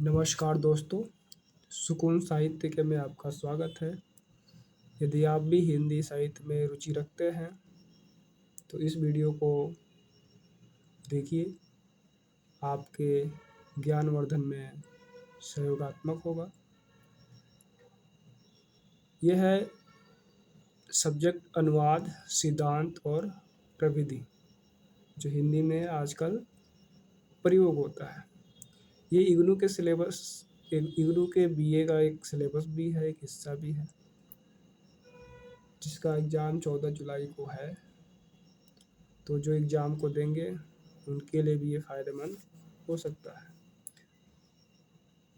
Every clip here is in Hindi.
नमस्कार दोस्तों, सुकून साहित्य के में आपका स्वागत है। यदि आप भी हिंदी साहित्य में रुचि रखते हैं तो इस वीडियो को देखिए, आपके ज्ञानवर्धन में सहयोगात्मक होगा। यह है सब्जेक्ट अनुवाद, सिद्धांत और प्रविधि, जो हिंदी में आजकल प्रयोग होता है। ये इग्नू के बीए का एक सिलेबस भी है, एक हिस्सा भी है, जिसका एग्ज़ाम 14 जुलाई को है। तो जो एग्ज़ाम को देंगे उनके लिए भी ये फ़ायदेमंद हो सकता है।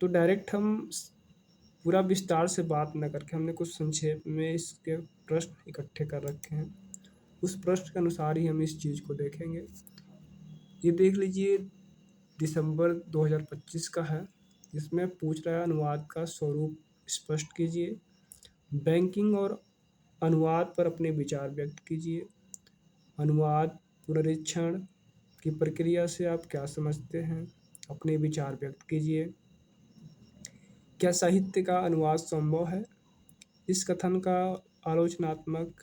तो डायरेक्ट हम पूरा विस्तार से बात न करके हमने कुछ संक्षेप में इसके प्रश्न इकट्ठे कर रखे हैं। उस प्रश्न के अनुसार ही हम इस चीज़ को देखेंगे। ये देख लीजिए, दिसंबर 2025 का है। इसमें पूछ रहा है अनुवाद का स्वरूप स्पष्ट कीजिए, बैंकिंग और अनुवाद पर अपने विचार व्यक्त कीजिए, अनुवाद पुनरीक्षण की प्रक्रिया से आप क्या समझते हैं, अपने विचार व्यक्त कीजिए, क्या साहित्य का अनुवाद संभव है, इस कथन का आलोचनात्मक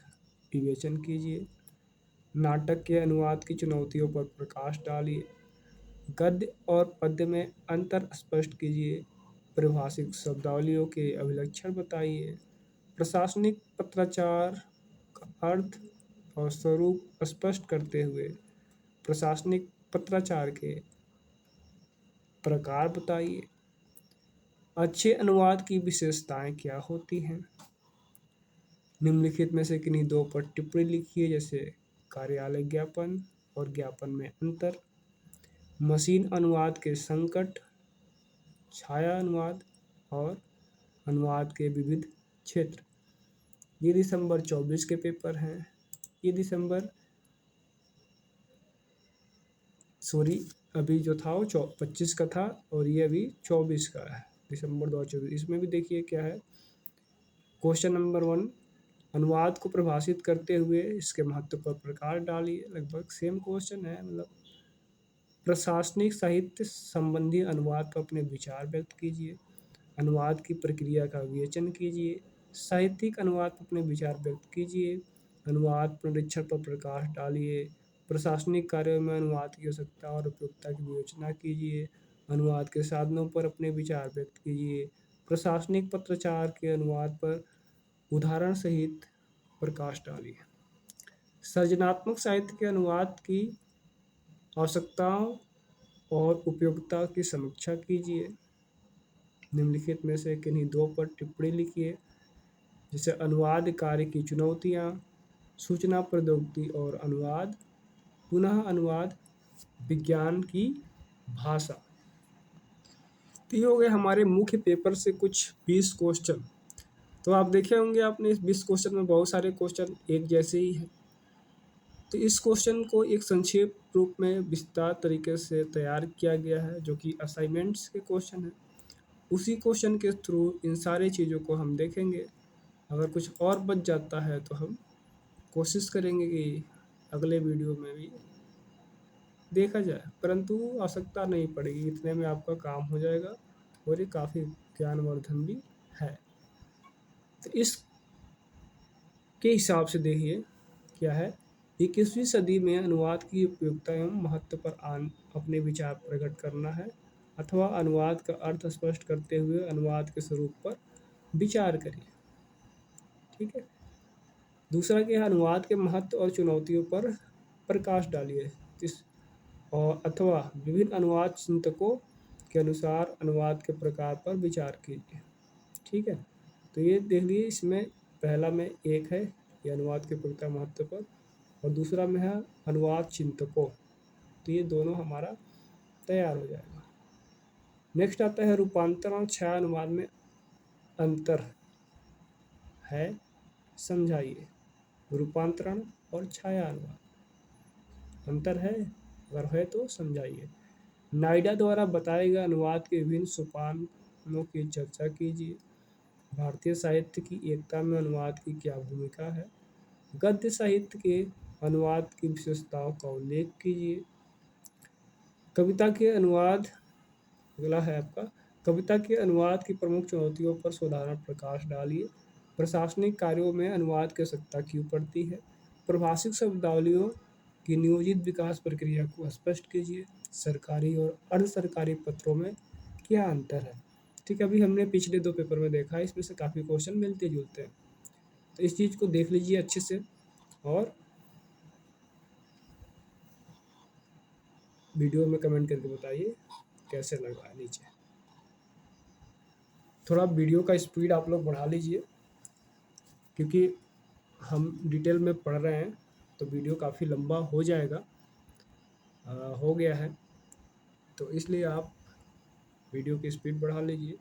विवेचन कीजिए, नाटक के अनुवाद की चुनौतियों पर प्रकाश डालिए, गद्य और पद्य में अंतर स्पष्ट कीजिए, परिभाषिक शब्दावलियों के अभिलक्षण बताइए, प्रशासनिक पत्राचार का अर्थ और स्वरूप स्पष्ट करते हुए प्रशासनिक पत्राचार के प्रकार बताइए, अच्छे अनुवाद की विशेषताएं क्या होती हैं, निम्नलिखित में से किन्हीं दो पर टिप्पणी लिखिए, जैसे कार्यालय ज्ञापन और ज्ञापन में अंतर, मशीन अनुवाद के संकट, छाया अनुवाद और अनुवाद के विविध क्षेत्र। ये दिसंबर 24 के पेपर हैं। ये अभी जो था वो 25 का था और ये अभी 24 का है, दिसंबर 2024। इसमें भी देखिए क्या है। क्वेश्चन नंबर 1, अनुवाद को परिभाषित करते हुए इसके महत्व पर प्रकाश डालिए। लगभग सेम क्वेश्चन है, मतलब प्रशासनिक साहित्य संबंधी अनुवाद पर अपने विचार व्यक्त कीजिए, अनुवाद की प्रक्रिया का विवेचन कीजिए, साहित्यिक अनुवाद पर अपने विचार व्यक्त कीजिए, अनुवाद पुनरीक्षण पर प्रकाश डालिए, प्रशासनिक कार्यों में अनुवाद की आवश्यकता और उपयोगिता की विवेचना कीजिए, अनुवाद के साधनों पर अपने विचार व्यक्त कीजिए, प्रशासनिक पत्राचार के अनुवाद पर उदाहरण सहित प्रकाश डालिए, सृजनात्मक साहित्य के अनुवाद की आवश्यकताओं और उपयोगिता की समीक्षा कीजिए, निम्नलिखित में से किन्हीं दो पर टिप्पणी लिखिए, जैसे अनुवाद कार्य की चुनौतियाँ, सूचना प्रौद्योगिकी और अनुवाद, पुनः अनुवाद विज्ञान की भाषा। तो ये हो गए हमारे मुख्य पेपर से कुछ 20 क्वेश्चन। तो आप देखे होंगे आपने, इस 20 क्वेश्चन में बहुत सारे क्वेश्चन एक जैसे ही हैं। तो इस क्वेश्चन को एक संक्षेप रूप में विस्तार तरीके से तैयार किया गया है, जो कि असाइनमेंट्स के क्वेश्चन हैं। उसी क्वेश्चन के थ्रू इन सारी चीज़ों को हम देखेंगे। अगर कुछ और बच जाता है तो हम कोशिश करेंगे कि अगले वीडियो में भी देखा जाए, परंतु आवश्यकता नहीं पड़ेगी, इतने में आपका काम हो जाएगा और ये काफ़ी ज्ञानवर्धन भी है। तो इस के हिसाब से देखिए क्या है, 21वीं सदी में अनुवाद की उपयोगिता एवं महत्व पर अपने विचार प्रकट करना है, अथवा अनुवाद का अर्थ स्पष्ट करते हुए अनुवाद के स्वरूप पर विचार करिए। ठीक है। दूसरा क्या है, अनुवाद के महत्व और चुनौतियों पर प्रकाश डालिए। और अथवा विभिन्न अनुवाद चिंतकों के अनुसार अनुवाद के प्रकार पर विचार कीजिए। ठीक है। तो ये देख लीजिए, इसमें पहला में एक है ये अनुवाद के प्रकार महत्व पर, और दूसरा में है अनुवाद चिंतकों। तो ये दोनों हमारा तैयार हो जाएगा। नेक्स्ट आता है रूपांतरण और छाया अनुवाद में अंतर है, समझाइए। रूपांतरण और छाया अनुवाद अंतर है, अगर है तो समझाइए। नाइडा द्वारा बताए गए अनुवाद के विभिन्न सोपानों की चर्चा कीजिए। भारतीय साहित्य की एकता में अनुवाद की क्या भूमिका है। गद्य साहित्य के अनुवाद की विशेषताओं का उल्लेख कीजिए। कविता के अनुवाद, अगला है आपका कविता के अनुवाद की प्रमुख चुनौतियों पर साधारण प्रकाश डालिए। प्रशासनिक कार्यों में अनुवाद की आवश्यकता क्यों पड़ती है? प्रभाषिक शब्दावलियों की नियोजित विकास प्रक्रिया को स्पष्ट कीजिए। सरकारी और अर्ध सरकारी पत्रों में क्या अंतर है? ठीक है, अभी हमने पिछले 2 पेपर में देखा है, इसमें से काफ़ी क्वेश्चन मिलते जुलते हैं, तो इस चीज़ को देख लीजिए अच्छे से और वीडियो में कमेंट करके बताइए कैसे लगा है नीचे। थोड़ा वीडियो का स्पीड आप लोग बढ़ा लीजिए, क्योंकि हम डिटेल में पढ़ रहे हैं तो वीडियो काफ़ी लंबा हो जाएगा, हो गया है, तो इसलिए आप वीडियो की स्पीड बढ़ा लीजिए,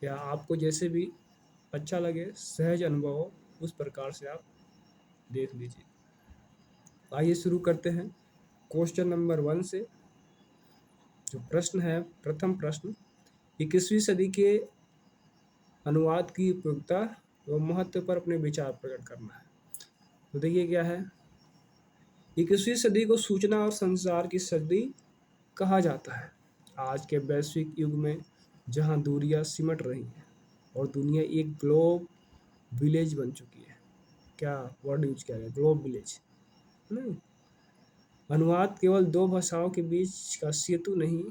या आपको जैसे भी अच्छा लगे, सहज अनुभव हो, उस प्रकार से आप देख लीजिए। आइए शुरू करते हैं क्वेश्चन नंबर 1 से। जो प्रश्न है, प्रथम प्रश्न, 21वीं सदी के अनुवाद की उपयोगिता व महत्व पर अपने विचार प्रकट करना है। तो देखिए क्या है, 21वीं सदी को सूचना और संचार की सदी कहा जाता है। आज के वैश्विक युग में जहां दूरियां सिमट रही हैं और दुनिया एक ग्लोब विलेज बन चुकी है। क्या वर्ड यूज किया गया, ग्लोब विलेज नहीं। अनुवाद केवल दो भाषाओं के बीच का सेतु नहीं,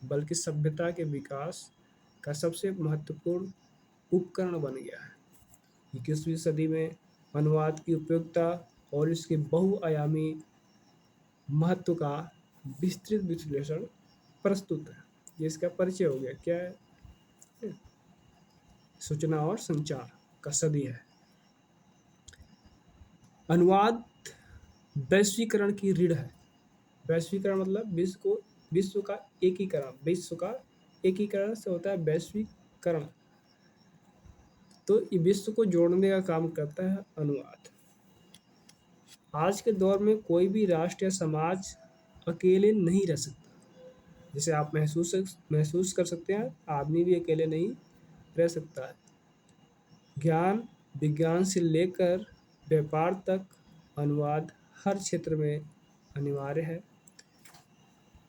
बल्कि सभ्यता के विकास का सबसे महत्वपूर्ण उपकरण बन गया है। 21वीं सदी में अनुवाद की उपयोगिता और इसके बहुआयामी महत्व का विस्तृत विश्लेषण प्रस्तुत है। ये इसका परिचय हो गया, क्या है? सूचना और संचार का सदी है। अनुवाद वैश्वीकरण की रीढ़ है। वैश्वीकरण मतलब विश्व का एकीकरण, विश्व का एकीकरण से होता है वैश्वीकरण। तो ये विश्व को जोड़ने का काम करता है अनुवाद। आज के दौर में कोई भी राष्ट्र या समाज अकेले नहीं रह सकता। जैसे आप महसूस कर सकते हैं, आदमी भी अकेले नहीं रह सकता है। ज्ञान विज्ञान से लेकर व्यापार तक अनुवाद हर क्षेत्र में अनिवार्य है।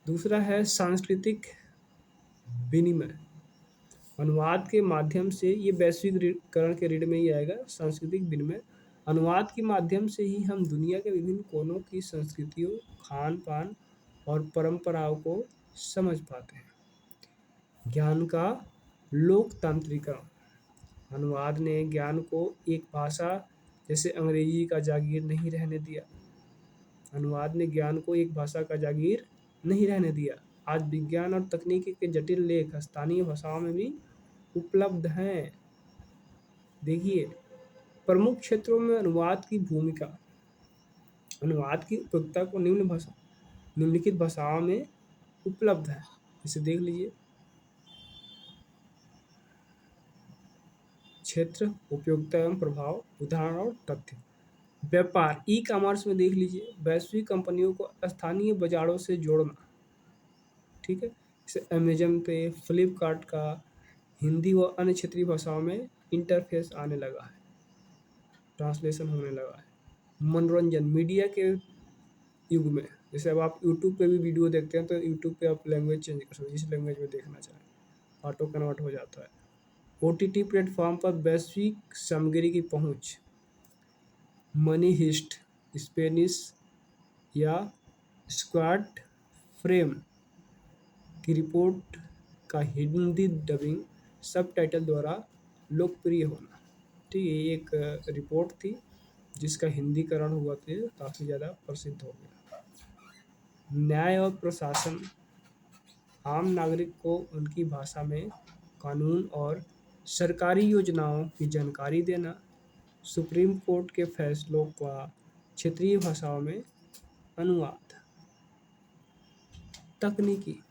दूसरा है सांस्कृतिक विनिमय। अनुवाद के माध्यम से, ये वैश्वीकरण के रीढ़ में ही आएगा, सांस्कृतिक विनिमय। अनुवाद के माध्यम से ही हम दुनिया के विभिन्न कोनों की संस्कृतियों, खान पान और परंपराओं को समझ पाते हैं। ज्ञान का लोकतांत्रिकरण। अनुवाद ने ज्ञान को एक भाषा जैसे अंग्रेजी का जागीर नहीं रहने दिया। अनुवाद ने ज्ञान को एक भाषा का जागीर नहीं रहने दिया। आज विज्ञान और तकनीकी के जटिल लेख स्थानीय भाषाओं में भी उपलब्ध हैं। देखिए, प्रमुख क्षेत्रों में अनुवाद की भूमिका। अनुवाद की उपयोगिता को निम्नलिखित भाषाओं में उपलब्ध है। इसे देख लीजिए। क्षेत्र, उपयोगिता एवं प्रभाव, उदाहरण और तथ्य। व्यापार, ई कॉमर्स में देख लीजिए, वैश्विक कंपनियों को स्थानीय बाजारों से जोड़ना। ठीक है, जैसे अमेजन पे, फ्लिपकार्ट का हिंदी व अन्य क्षेत्रीय भाषाओं में इंटरफेस आने लगा है, ट्रांसलेशन होने लगा है। मनोरंजन, मीडिया के युग में, जैसे अब आप यूट्यूब पे भी वीडियो देखते हैं तो यूट्यूब पे आप लैंग्वेज चेंज कर सकते हैं, जिस लैंग्वेज में देखना चाहें, ऑटो कन्वर्ट हो जाता है। ओटीटी प्लेटफॉर्म पर वैश्विक सामग्री की पहुंच। मनी हिस्ट, स्पेनिश या स्क्वाड फ्रेम की रिपोर्ट का हिंदी डबिंग सबटाइटल द्वारा लोकप्रिय होना। ठीक है, ये एक रिपोर्ट थी जिसका हिंदीकरण हुआ था, काफ़ी ज़्यादा प्रसिद्ध हो गया। न्याय और प्रशासन, आम नागरिक को उनकी भाषा में कानून और सरकारी योजनाओं की जानकारी देना। सुप्रीम कोर्ट के फैसलों का क्षेत्रीय भाषाओं में अनुवाद। तकनीकी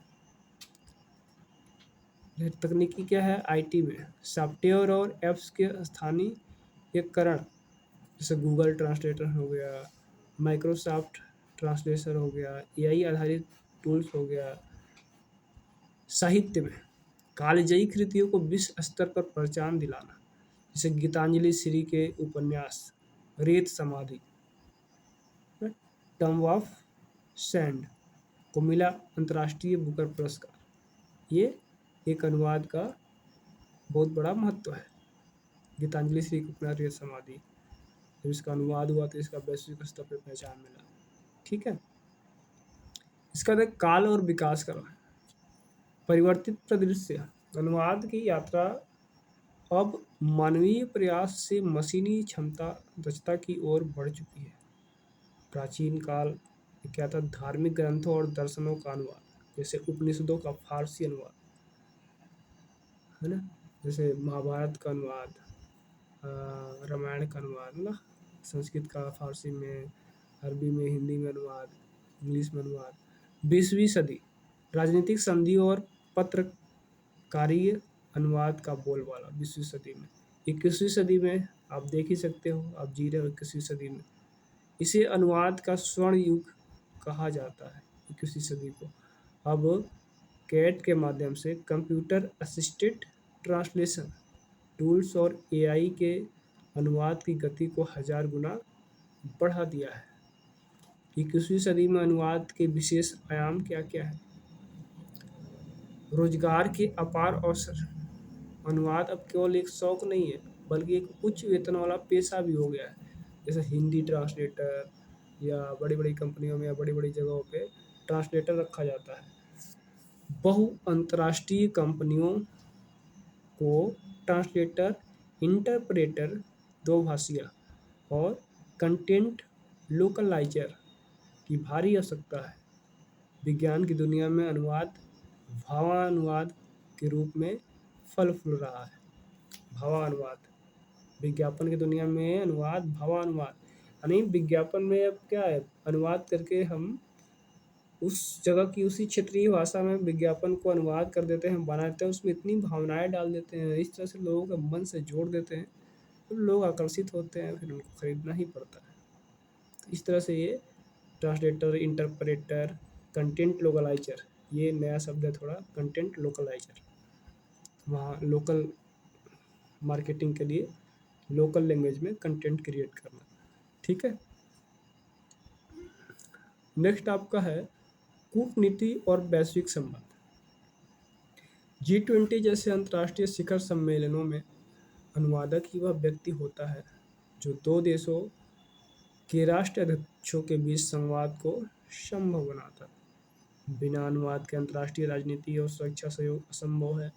क्या है, आईटी में सॉफ्टवेयर और ऐप्स के स्थानीयकरण, जैसे गूगल ट्रांसलेटर हो गया, माइक्रोसॉफ्ट ट्रांसलेटर हो गया, एआई आधारित टूल्स हो गया। साहित्य में कालजयी कृतियों को विश्व स्तर पर पहचान दिलाना, जैसे गीतांजलि श्री के उपन्यास रेत समाधि, टर्म ऑफ सैंड को मिला अंतर्राष्ट्रीय बुकर पुरस्कार। ये एक अनुवाद का बहुत बड़ा महत्व है। गीतांजलि श्री कृष्णाचार्य समाधि, जब इसका अनुवाद हुआ तो इसका वैश्विक स्तर पर पहचान मिला। ठीक है, इसका बाद काल और विकास का परिवर्तित परिदृश्य। अनुवाद की यात्रा अब मानवीय प्रयास से मशीनी क्षमता दक्षता की ओर बढ़ चुकी है। प्राचीन काल में क्या था, धार्मिक ग्रंथों और दर्शनों का अनुवाद, जैसे उपनिषदों का फारसी अनुवाद है ना, जैसे महाभारत का अनुवाद, रामायण का अनुवाद ना, संस्कृत का फारसी में, अरबी में, हिंदी में अनुवाद, इंग्लिश में अनुवाद। 20वीं सदी राजनीतिक संधियों और पत्रकारीय अनुवाद का बोलबाला 20वीं सदी में। 21वीं सदी में आप देख ही सकते हो, आप जी रहे हो 21वीं सदी में। इसे अनुवाद का स्वर्ण युग कहा जाता है 21वीं सदी को। अब कैट के माध्यम से कंप्यूटर असिस्टेड ट्रांसलेशन टूल्स और एआई के अनुवाद की गति को 1000 गुना बढ़ा दिया है। 21वीं सदी में अनुवाद के विशेष आयाम क्या क्या है? रोजगार के अपार अवसर। अनुवाद अब केवल एक शौक नहीं है, बल्कि एक उच्च वेतन वाला पेशा भी हो गया है। जैसे हिंदी ट्रांसलेटर, या बड़ी बड़ी कंपनियों में या बड़ी बड़ी जगहों पे ट्रांसलेटर रखा जाता है। बहु अंतर्राष्ट्रीय कंपनियों को ट्रांसलेटर, इंटरप्रेटर, दो भाषिया और कंटेंट लोकलाइजर की भारी आवश्यकता है। विज्ञान की दुनिया में अनुवाद भावानुवाद के रूप में फल फूल रहा है। भावानुवाद, विज्ञापन की दुनिया में अनुवाद भावानुवाद, यानी विज्ञापन में अब क्या है, अनुवाद करके हम उस जगह की उसी क्षेत्रीय भाषा में विज्ञापन को अनुवाद कर देते हैं, बना देते हैं, उसमें इतनी भावनाएं डाल देते हैं, इस तरह से लोगों के मन से जोड़ देते हैं, तो लोग आकर्षित होते हैं, फिर उनको खरीदना ही पड़ता है। तो इस तरह से ये ट्रांसलेटर, इंटरप्रेटर, कंटेंट लोकलाइजर, ये नया शब्द है थोड़ा, कंटेंट लोकलाइजर, वहाँ लोकल मार्केटिंग के लिए लोकल लैंग्वेज में कंटेंट क्रिएट करना। ठीक है, नेक्स्ट आपका है कूटनीति और वैश्विक संबंध। G20 जैसे अंतर्राष्ट्रीय शिखर सम्मेलनों में अनुवादक ही वह व्यक्ति होता है जो दो देशों के राष्ट्राध्यक्षों के बीच संवाद को संभव बनाता है। बिना अनुवाद के अंतर्राष्ट्रीय राजनीति और सुरक्षा सहयोग असंभव है।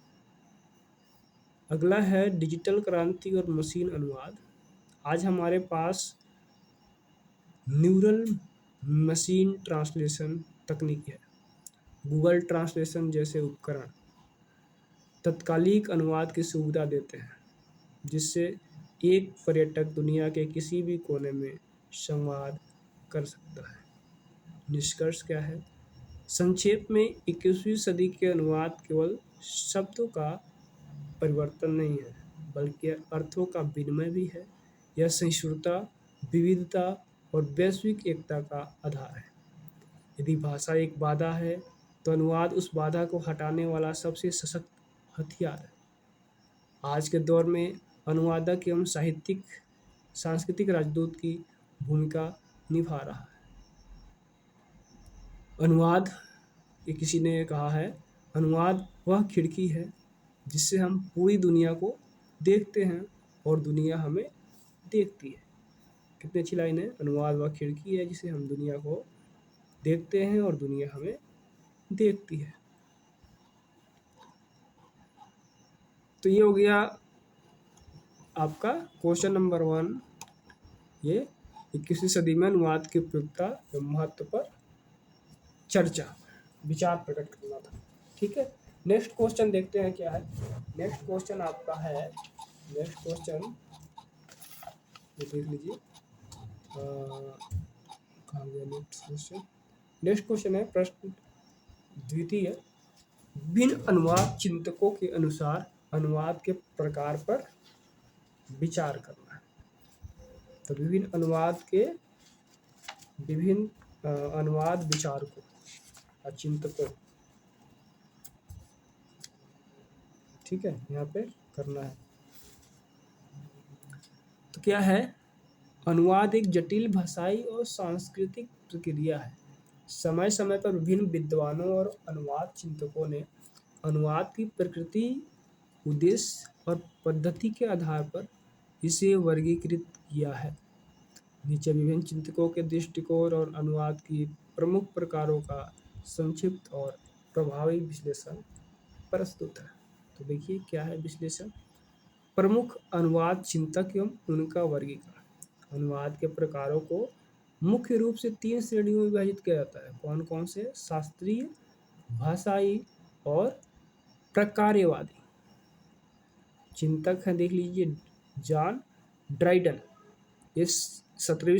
अगला है डिजिटल क्रांति और मशीन अनुवाद। आज हमारे पास न्यूरल मशीन ट्रांसलेशन तकनीक है। गूगल ट्रांसलेशन जैसे उपकरण तत्कालिक अनुवाद की सुविधा देते हैं, जिससे एक पर्यटक दुनिया के किसी भी कोने में संवाद कर सकता है। निष्कर्ष क्या है? संक्षेप में 21वीं सदी के अनुवाद केवल शब्दों का परिवर्तन नहीं है, बल्कि अर्थों का विनिमय भी है। यह सहिष्णुता, विविधता और वैश्विक एकता का आधार है। यदि भाषा एक बाधा है, तो अनुवाद उस बाधा को हटाने वाला सबसे सशक्त हथियार है। आज के दौर में अनुवादक एवं साहित्यिक सांस्कृतिक राजदूत की भूमिका निभा रहा है। अनुवाद, ये किसी ने कहा है, अनुवाद वह खिड़की है जिससे हम पूरी दुनिया को देखते हैं और दुनिया हमें देखती है। कितनी अच्छी लाइन है, अनुवाद वह खिड़की है जिसे हम दुनिया को देखते हैं और दुनिया हमें देखती है। तो ये हो गया आपका क्वेश्चन नंबर 1, ये 21वीं सदी में अनुवाद की उपयोगिता एवं महत्व पर चर्चा, विचार प्रकट करना था। ठीक है, नेक्स्ट क्वेश्चन देखते हैं क्या है। नेक्स्ट क्वेश्चन आपका है, नेक्स्ट क्वेश्चन ये देख लीजिए, कहाँ गया नेक्स्ट क्वेश्चन। नेक्स्ट क्वेश्चन है प्रश्न द्वितीय, भिन्न अनुवाद चिंतकों के अनुसार अनुवाद के प्रकार पर विचार करना है। तो विभिन्न अनुवाद के विभिन्न अनुवाद विचारकों और चिंतकों, ठीक है, यहाँ पे करना है। तो क्या है, अनुवाद एक जटिल भाषाई और सांस्कृतिक प्रक्रिया है। समय समय पर विभिन्न विद्वानों और अनुवाद चिंतकों ने अनुवाद की प्रकृति, उद्देश्य और पद्धति के आधार पर इसे वर्गीकृत किया है। नीचे विभिन्न चिंतकों के दृष्टिकोण और अनुवाद की प्रमुख प्रकारों का संक्षिप्त और प्रभावी विश्लेषण प्रस्तुत है। तो देखिए क्या है विश्लेषण। प्रमुख अनुवाद चिंतक एवं उनका वर्गीकरण। अनुवाद के प्रकारों को मुख्य रूप से 3 श्रेणियों में विभाजित किया जाता है। कौन कौन से? शास्त्रीय, भाषाई और प्रकार्यवादी। चिंतक है, देख लीजिए, जॉन ड्राइडन। इस 17वीं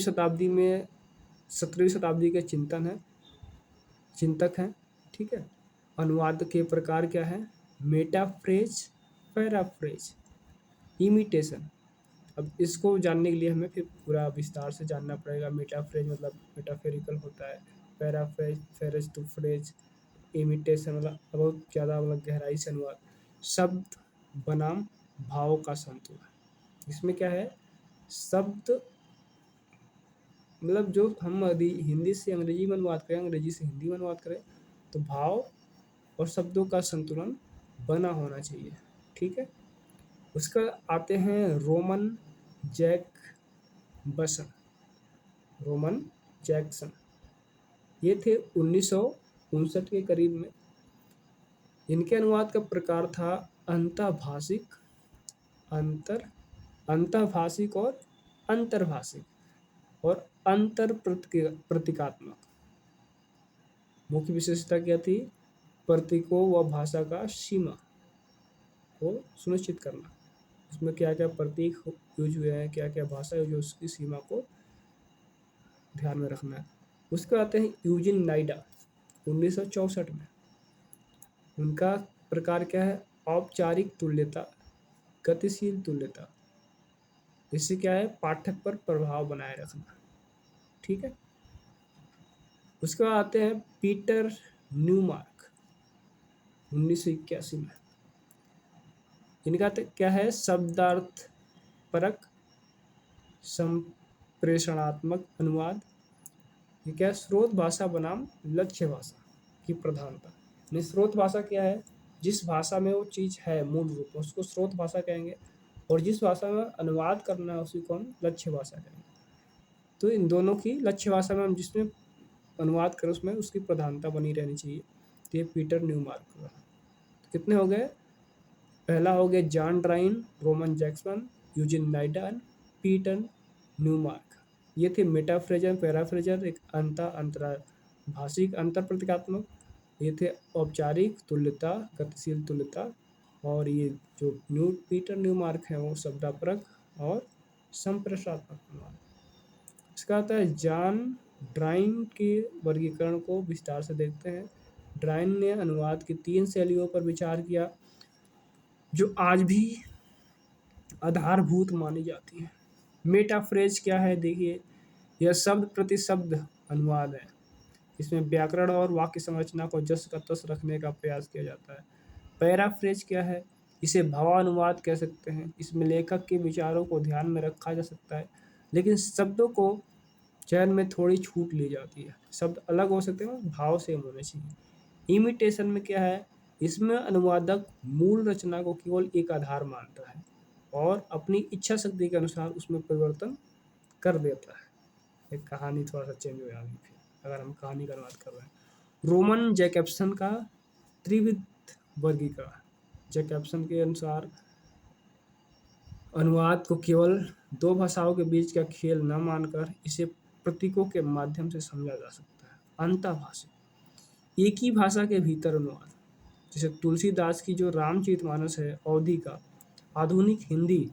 शताब्दी के चिंतक हैं। ठीक है। अनुवाद के प्रकार क्या है? मेटाफ्रेज, पैराफ्रेज, इमिटेशन। अब इसको जानने के लिए हमें फिर पूरा विस्तार से जानना पड़ेगा। मेटाफ्रेज मतलब मेटाफेरिकल होता है, paraphrase phrase to phrase, imitation मतलब बहुत ज़्यादा मतलब गहराई से अनुवाद। शब्द बनाम भाव का संतुलन। इसमें क्या है? शब्द मतलब जो हम यदि हिंदी से अंग्रेजी में अनुवाद करें, अंग्रेजी से हिंदी में अनुवाद करें, तो भाव और शब्दों का संतुलन बना होना चाहिए। ठीक है। उसका आते हैं रोमन जैक्सन। ये थे 1959 के करीब में। इनके अनुवाद का प्रकार था अंतःभाषिक और अंतर्भाषिक और अंतर प्रतीकात्मक। मुख्य विशेषता क्या थी? प्रतीकों व भाषा का सीमा को सुनिश्चित करना। उसमें क्या क्या प्रतीक यूज हुए हैं, क्या क्या भाषा यूज हुई, उसकी सीमा को ध्यान में रखना है। उसके आते हैं यूजिन नाइडा 1964 में। उनका प्रकार क्या है? औपचारिक तुल्यता, गतिशील तुल्यता। इससे क्या है? पाठक पर प्रभाव बनाए रखना। ठीक है। उसके बाद आते हैं पीटर न्यूमार्क 1981 में। इनका क्या है? शब्दार्थ परक संप्रेषणात्मक अनुवाद। ये क्या? स्रोत भाषा बनाम लक्ष्य भाषा की प्रधानता। स्रोत भाषा क्या है? जिस भाषा में वो चीज़ है मूल रूप में, उसको स्रोत भाषा कहेंगे, और जिस भाषा में अनुवाद करना है उसी को हम लक्ष्य भाषा कहेंगे। तो इन दोनों की, लक्ष्य भाषा में हम जिसमें अनुवाद करें उसमें उसकी प्रधानता बनी रहनी चाहिए। तो ये पीटर न्यूमार्क हुआ। कितने हो गए? पहला हो गया John Dryden, Roman Jakobson, Eugene Nida, Peter Newmark. ये थे मेटाफ्रेजर, पैराफ्रेजर, एक अंतर्भाषिक अंतर प्रतीकात्मक। ये थे औपचारिक तुल्यता, गतिशील तुल्यता। और ये जो पीटर न्यूमार्क है वो शब्दापरक और संप्रेषणात्मक अनुवाद। इसका आता है जॉन ड्राइन के वर्गीकरण को विस्तार से देखते हैं। ड्राइन ने अनुवाद की 3 शैलियों पर विचार किया जो आज भी आधारभूत मानी जाती है। मेटाफ्रेज क्या है? देखिए, यह शब्द प्रति शब्द अनुवाद है। इसमें व्याकरण और वाक्य संरचना को जस का तस रखने का प्रयास किया जाता है। पैराफ्रेज क्या है? इसे भावानुवाद कह सकते हैं। इसमें लेखक के विचारों को ध्यान में रखा जा सकता है, लेकिन शब्दों को चयन में थोड़ी छूट ली जाती है। शब्द अलग हो सकते हैं, भाव सेम होने चाहिए। इमिटेशन में क्या है? इसमें अनुवादक मूल रचना को केवल एक आधार मानता है और अपनी इच्छा शक्ति के अनुसार उसमें परिवर्तन कर देता है। एक कहानी थोड़ा सा चेंज हो जाएगी फिर, अगर हम कहानी का अनुवाद कर रहे हैं। रोमन जैकब्सन का त्रिविध वर्गीकरण। जैकब्सन के अनुसार अनुवाद को केवल 2 भाषाओं के बीच का खेल न मानकर इसे प्रतीकों के माध्यम से समझा जा सकता है। अंतःभाषिक, एक ही भाषा के भीतर अनुवाद। जैसे तुलसीदास की जो रामचरितमानस है, अवधि का आधुनिक हिंदी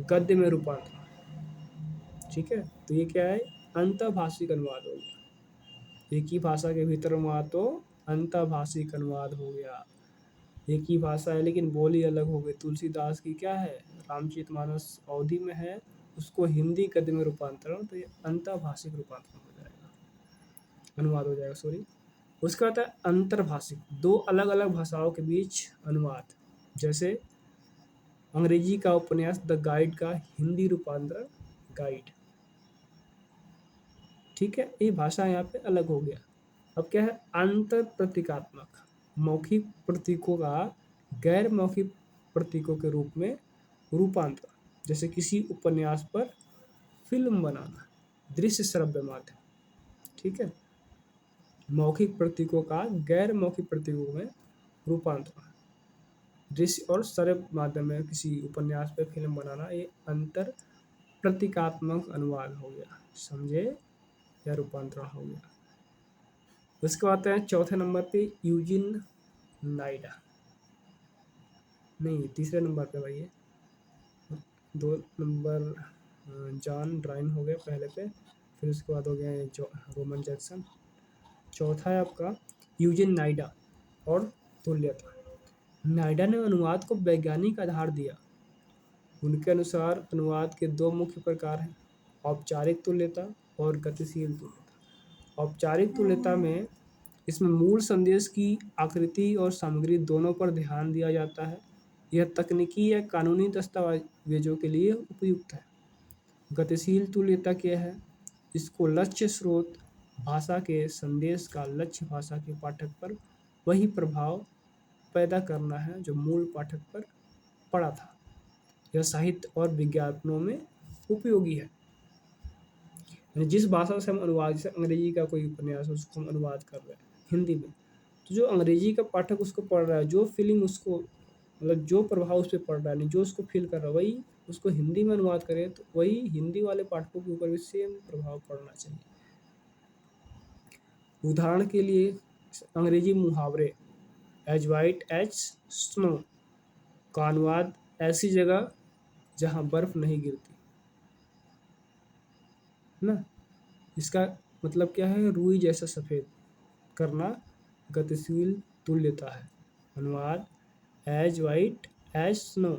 गद्य में रूपांतरण। ठीक है। तो ये क्या है? अंतःभाषिक अनुवाद हो गया। एक ही भाषा के भीतर अनुवाद तो अंतःभाषिक अनुवाद हो गया। एक ही भाषा है लेकिन बोली अलग हो गई। तुलसीदास की क्या है? रामचरितमानस अवधि में है, उसको हिंदी गद्य में रूपांतरण, तो ये अंतःभाषिक रूपांतरण हो जाएगा, अनुवाद हो जाएगा, सॉरी। उसका आता है अंतर्भाषिक, 2 अलग अलग भाषाओं के बीच अनुवाद। जैसे अंग्रेजी का उपन्यास द गाइड का हिंदी रूपांतरण गाइड। ठीक है। ये भाषा यहाँ पे अलग हो गया। अब क्या है? अंतर प्रतीकात्मक। मौखिक प्रतीकों का गैर मौखिक प्रतीकों के रूप में रूपांतरण, जैसे किसी उपन्यास पर फिल्म बनाना, दृश्य श्रव्य माध्यम। ठीक है, मौखिक प्रतीकों का गैर मौखिक प्रतीकों में रूपांतरण, दृश्य और श्रव्य माध्यम में किसी उपन्यास पर फिल्म बनाना, ये अंतर प्रतीकात्मक अनुवाद हो गया, समझे, या रूपांतरण हो गया। उसके बाद आते हैं चौथे नंबर पे यूजिन नाइडा, नहीं तीसरे नंबर पे भाई है, 2 नंबर जॉन ड्राइन हो गया पहले पे, फिर उसके बाद हो गया रोमन जैक्सन। चौथा है आपका यूजिन नाइडा और तुल्यता। नाइडा ने अनुवाद को वैज्ञानिक आधार दिया। उनके अनुसार अनुवाद के 2 मुख्य प्रकार हैं, औपचारिक तुल्यता और गतिशील तुल्यता। औपचारिक तुल्यता में इसमें मूल संदेश की आकृति और सामग्री दोनों पर ध्यान दिया जाता है। यह तकनीकी या कानूनी दस्तावेजों के लिए उपयुक्त है। गतिशील तुल्यता क्या है? इसको लक्ष्य स्रोत भाषा के संदेश का लक्ष्य भाषा के पाठक पर वही प्रभाव पैदा करना है जो मूल पाठक पर पड़ा था। यह साहित्य और विज्ञापनों में उपयोगी है। जिस भाषा से हम अनुवाद, जैसे अंग्रेजी का कोई उपन्यास उसको हम अनुवाद कर रहे हैं हिंदी में, तो जो अंग्रेजी का पाठक उसको पढ़ रहा है, जो फीलिंग उसको, मतलब जो प्रभाव उस पर पड़ रहा है, जो उसको फील कर रहा है, वही उसको हिंदी में अनुवाद करें तो वही हिंदी वाले पाठकों के ऊपर भी सेम प्रभाव पड़ना चाहिए। उदाहरण के लिए अंग्रेजी मुहावरे एज वाइट एज स्नो का अनुवाद ऐसी जगह जहाँ बर्फ नहीं गिरती, ना, इसका मतलब क्या है? रुई जैसा सफ़ेद करना गतिशील तुल्यता है। अनुवाद एज वाइट एज स्नो,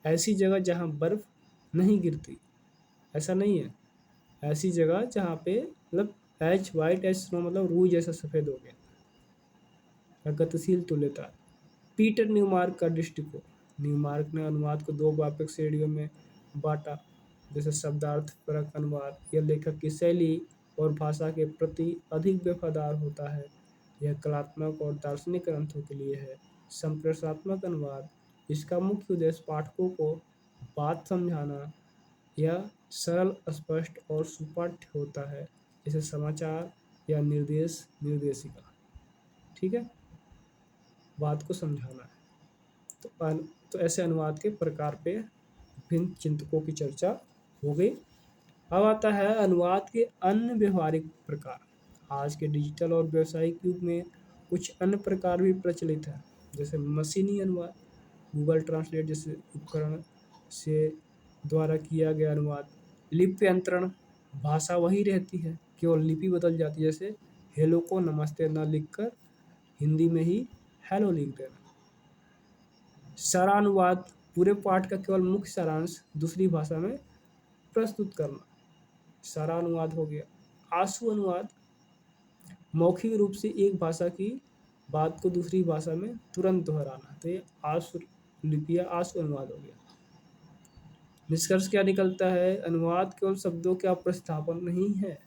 ऐसी जगह जहाँ बर्फ नहीं गिरती, ऐसा नहीं है, ऐसी जगह जहाँ पे, मतलब एज वाइट एज स्नो मतलब रुई जैसा सफ़ेद हो गया, गतिशील तुल्यता। पीटर न्यूमार्क का दृष्टिकोण, न्यूमार्क ने अनुवाद को 2 व्यापक श्रेणियों में बांटा, जैसे शब्दार्थपरक अनुवाद, यह लेखक की शैली और भाषा के प्रति अधिक वफादार होता है, यह कलात्मक और दार्शनिक ग्रंथों के लिए है। संप्रेषणात्मक अनुवाद, इसका मुख्य उद्देश्य पाठकों को बात समझाना, यह सरल, स्पष्ट और सुपाठ्य होता है, जैसे समाचार या निर्देश निर्देशिका। ठीक है, बात को समझाना है। तो ऐसे अनुवाद के प्रकार पे विभिन्न चिंतकों की चर्चा हो गई। अब आता है अनुवाद के अन्य व्यवहारिक प्रकार। आज के डिजिटल और व्यावसायिक युग में कुछ अन्य प्रकार भी प्रचलित है, जैसे मशीनी अनुवाद, गूगल ट्रांसलेट जैसे उपकरण से द्वारा किया गया अनुवाद। लिप्यंतरण, भाषा वही रहती है, केवल लिपि बदल जाती है, जैसे हेलो को नमस्ते न लिखकर हिंदी में ही हेलो लिख देना। सारानुवाद, पूरे पाठ का केवल मुख्य सारांश दूसरी भाषा में प्रस्तुत करना, सारानुवाद हो गया। आशु अनुवाद, मौखिक रूप से एक भाषा की बात को दूसरी भाषा में तुरंत दोहराना, तो ये आशु लिपि या आशु अनुवाद हो गया। निष्कर्ष क्या निकलता है? अनुवाद केवल शब्दों का प्रतिस्थापन नहीं है,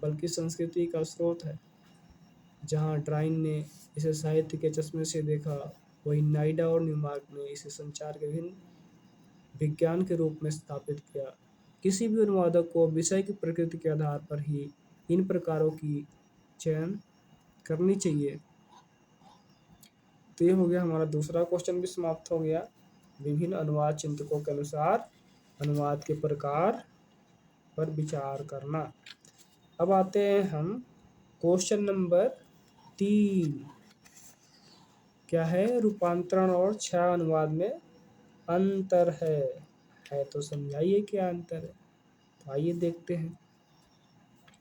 बल्कि संस्कृति का स्रोत है। जहाँ ड्राइन ने इसे साहित्य के चश्मे से देखा, वहीं नाइडा और न्यूमार्क ने इसे संचार के विभिन्न विज्ञान के रूप में स्थापित किया। किसी भी अनुवादक को विषय की प्रकृति के आधार पर ही इन प्रकारों की चयन करनी चाहिए। तो ये हो गया हमारा दूसरा क्वेश्चन भी समाप्त हो गया। विभिन्न अनुवाद चिंतकों के अनुसार अनुवाद के प्रकार पर विचार करना। अब आते हैं हम क्वेश्चन नंबर 3, क्या है? रूपांतरण और छाया अनुवाद में अंतर है तो समझाइए क्या अंतर है। तो आइए देखते हैं।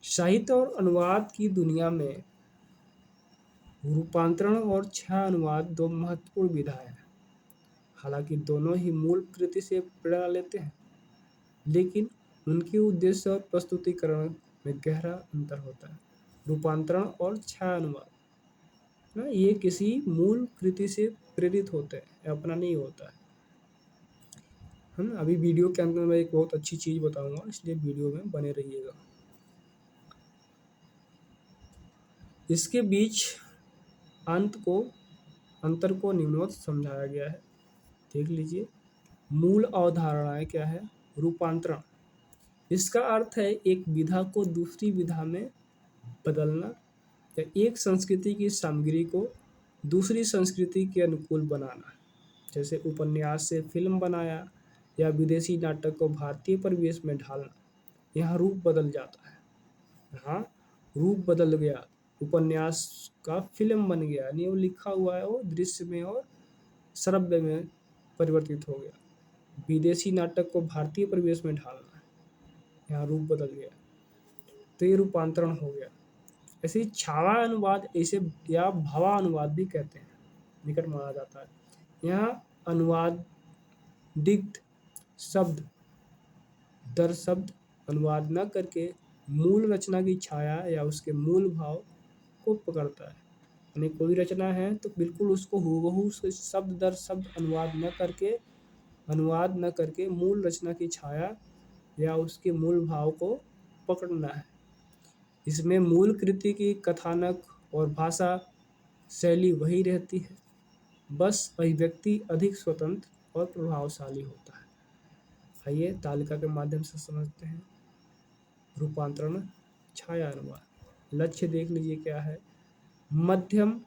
साहित्य और अनुवाद की दुनिया में रूपांतरण और छाया अनुवाद 2 महत्वपूर्ण विधाएं हैं। हालांकि दोनों ही मूल कृति से प्रेरणा लेते हैं, लेकिन उनके उद्देश्य और प्रस्तुतिकरण में गहरा अंतर होता है। रूपांतरण और छाया अनुवाद ना, ये किसी मूल कृति से प्रेरित होते हैं, अपना नहीं होता है ना। अभी वीडियो के अंदर मैं एक बहुत अच्छी चीज़ बताऊंगा, इसलिए वीडियो में बने रहिएगा। इसके बीच अंत को अंतर को निम्नवत समझाया गया है। देख लीजिए, मूल अवधारणाएं क्या है। रूपांतरण, इसका अर्थ है एक विधा को दूसरी विधा में बदलना या एक संस्कृति की सामग्री को दूसरी संस्कृति के अनुकूल बनाना। जैसे उपन्यास से फिल्म बनाया या विदेशी नाटक को भारतीय परिवेश में ढालना। यहाँ रूप बदल जाता है, यहाँ रूप बदल गया, उपन्यास का फिल्म बन गया, यानी वो लिखा हुआ है वो दृश्य में और श्रव्य में परिवर्तित हो गया। विदेशी नाटक को भारतीय परिवेश में ढालना, यहाँ रूप बदल गया, तो ये रूपांतरण हो गया। ऐसे ही छावा अनुवाद ऐसे या भावा अनुवाद भी कहते हैं, निकट माना जाता है। यहाँ अनुवाद दिग्ध शब्द दर शब्द अनुवाद न करके मूल रचना की छाया या उसके मूल भाव को पकड़ता है। यानी कोई रचना है तो बिल्कुल उसको हूबहू शब्द दर शब्द अनुवाद न करके मूल रचना की छाया या उसके मूल भाव को पकड़ना है। इसमें मूल कृति की कथानक और भाषा शैली वही रहती है, बस अभिव्यक्ति अधिक स्वतंत्र और प्रभावशाली होता है। आइए तालिका के माध्यम से समझते हैं। रूपांतरण, छाया अनुवाद। लक्ष्य देख लीजिए क्या है। मध्यम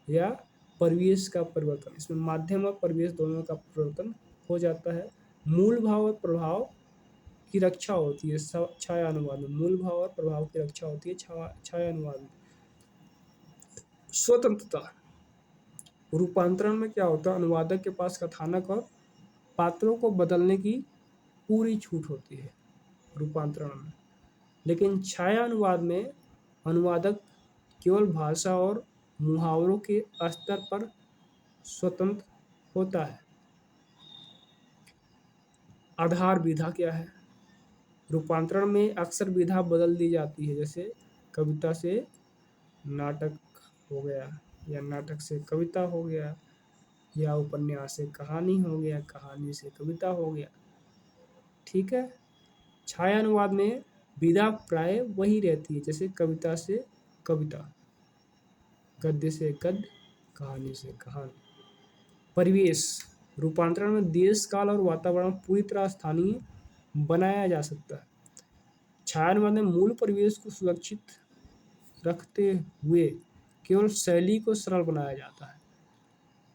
या परिवेश का परिवर्तन, इसमें माध्यम और परिवेश दोनों का परिवर्तन हो जाता है। मूल भाव और प्रभाव की रक्षा होती है छाया अनुवाद में। मूल भाव और प्रभाव की रक्षा होती है छाया अनुवाद में। स्वतंत्रता, रूपांतरण में क्या होता है, अनुवादक के पास कथानक और पात्रों को बदलने की पूरी छूट होती है रूपांतरण में। लेकिन छाया अनुवाद में अनुवादक केवल भाषा और मुहावरों के स्तर पर स्वतंत्र होता है। आधार विधा क्या है। रूपांतरण में अक्सर विधा बदल दी जाती है, जैसे कविता से नाटक हो गया या नाटक से कविता हो गया, या उपन्यास से कहानी हो गया, कहानी से कविता हो गया। ठीक है। छाया अनुवाद में विधा प्राय वही रहती है, जैसे कविता से कविता, गद्य से गद्य, कहानी से कहानी। परिवेश, रूपांतरण में देश काल और वातावरण पूरी तरह स्थानीय बनाया जा सकता है। छाया अनुवाद में मूल परिवेश को सुरक्षित रखते हुए केवल शैली को सरल बनाया जाता है।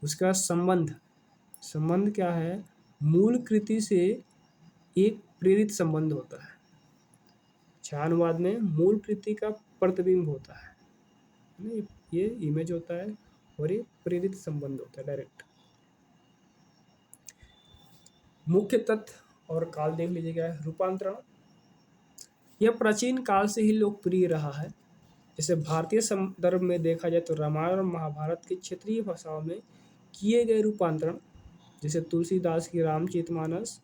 उसका संबंध क्या है, मूल कृति से एक प्रेरित संबंध होता है। छाया अनुवाद में मूल कृति का प्रतिबिंब होता है, ये इमेज होता है और ये प्रेरित संबंध होता है, डायरेक्ट। मुख्य तथ्य और काल देख लीजिएगा। रूपांतरण यह प्राचीन काल से ही लोकप्रिय रहा है। जैसे भारतीय संदर्भ में देखा जाए तो रामायण और महाभारत के क्षेत्रीय भाषाओं में किए गए रूपांतरण, जैसे तुलसीदास की रामचरितमानस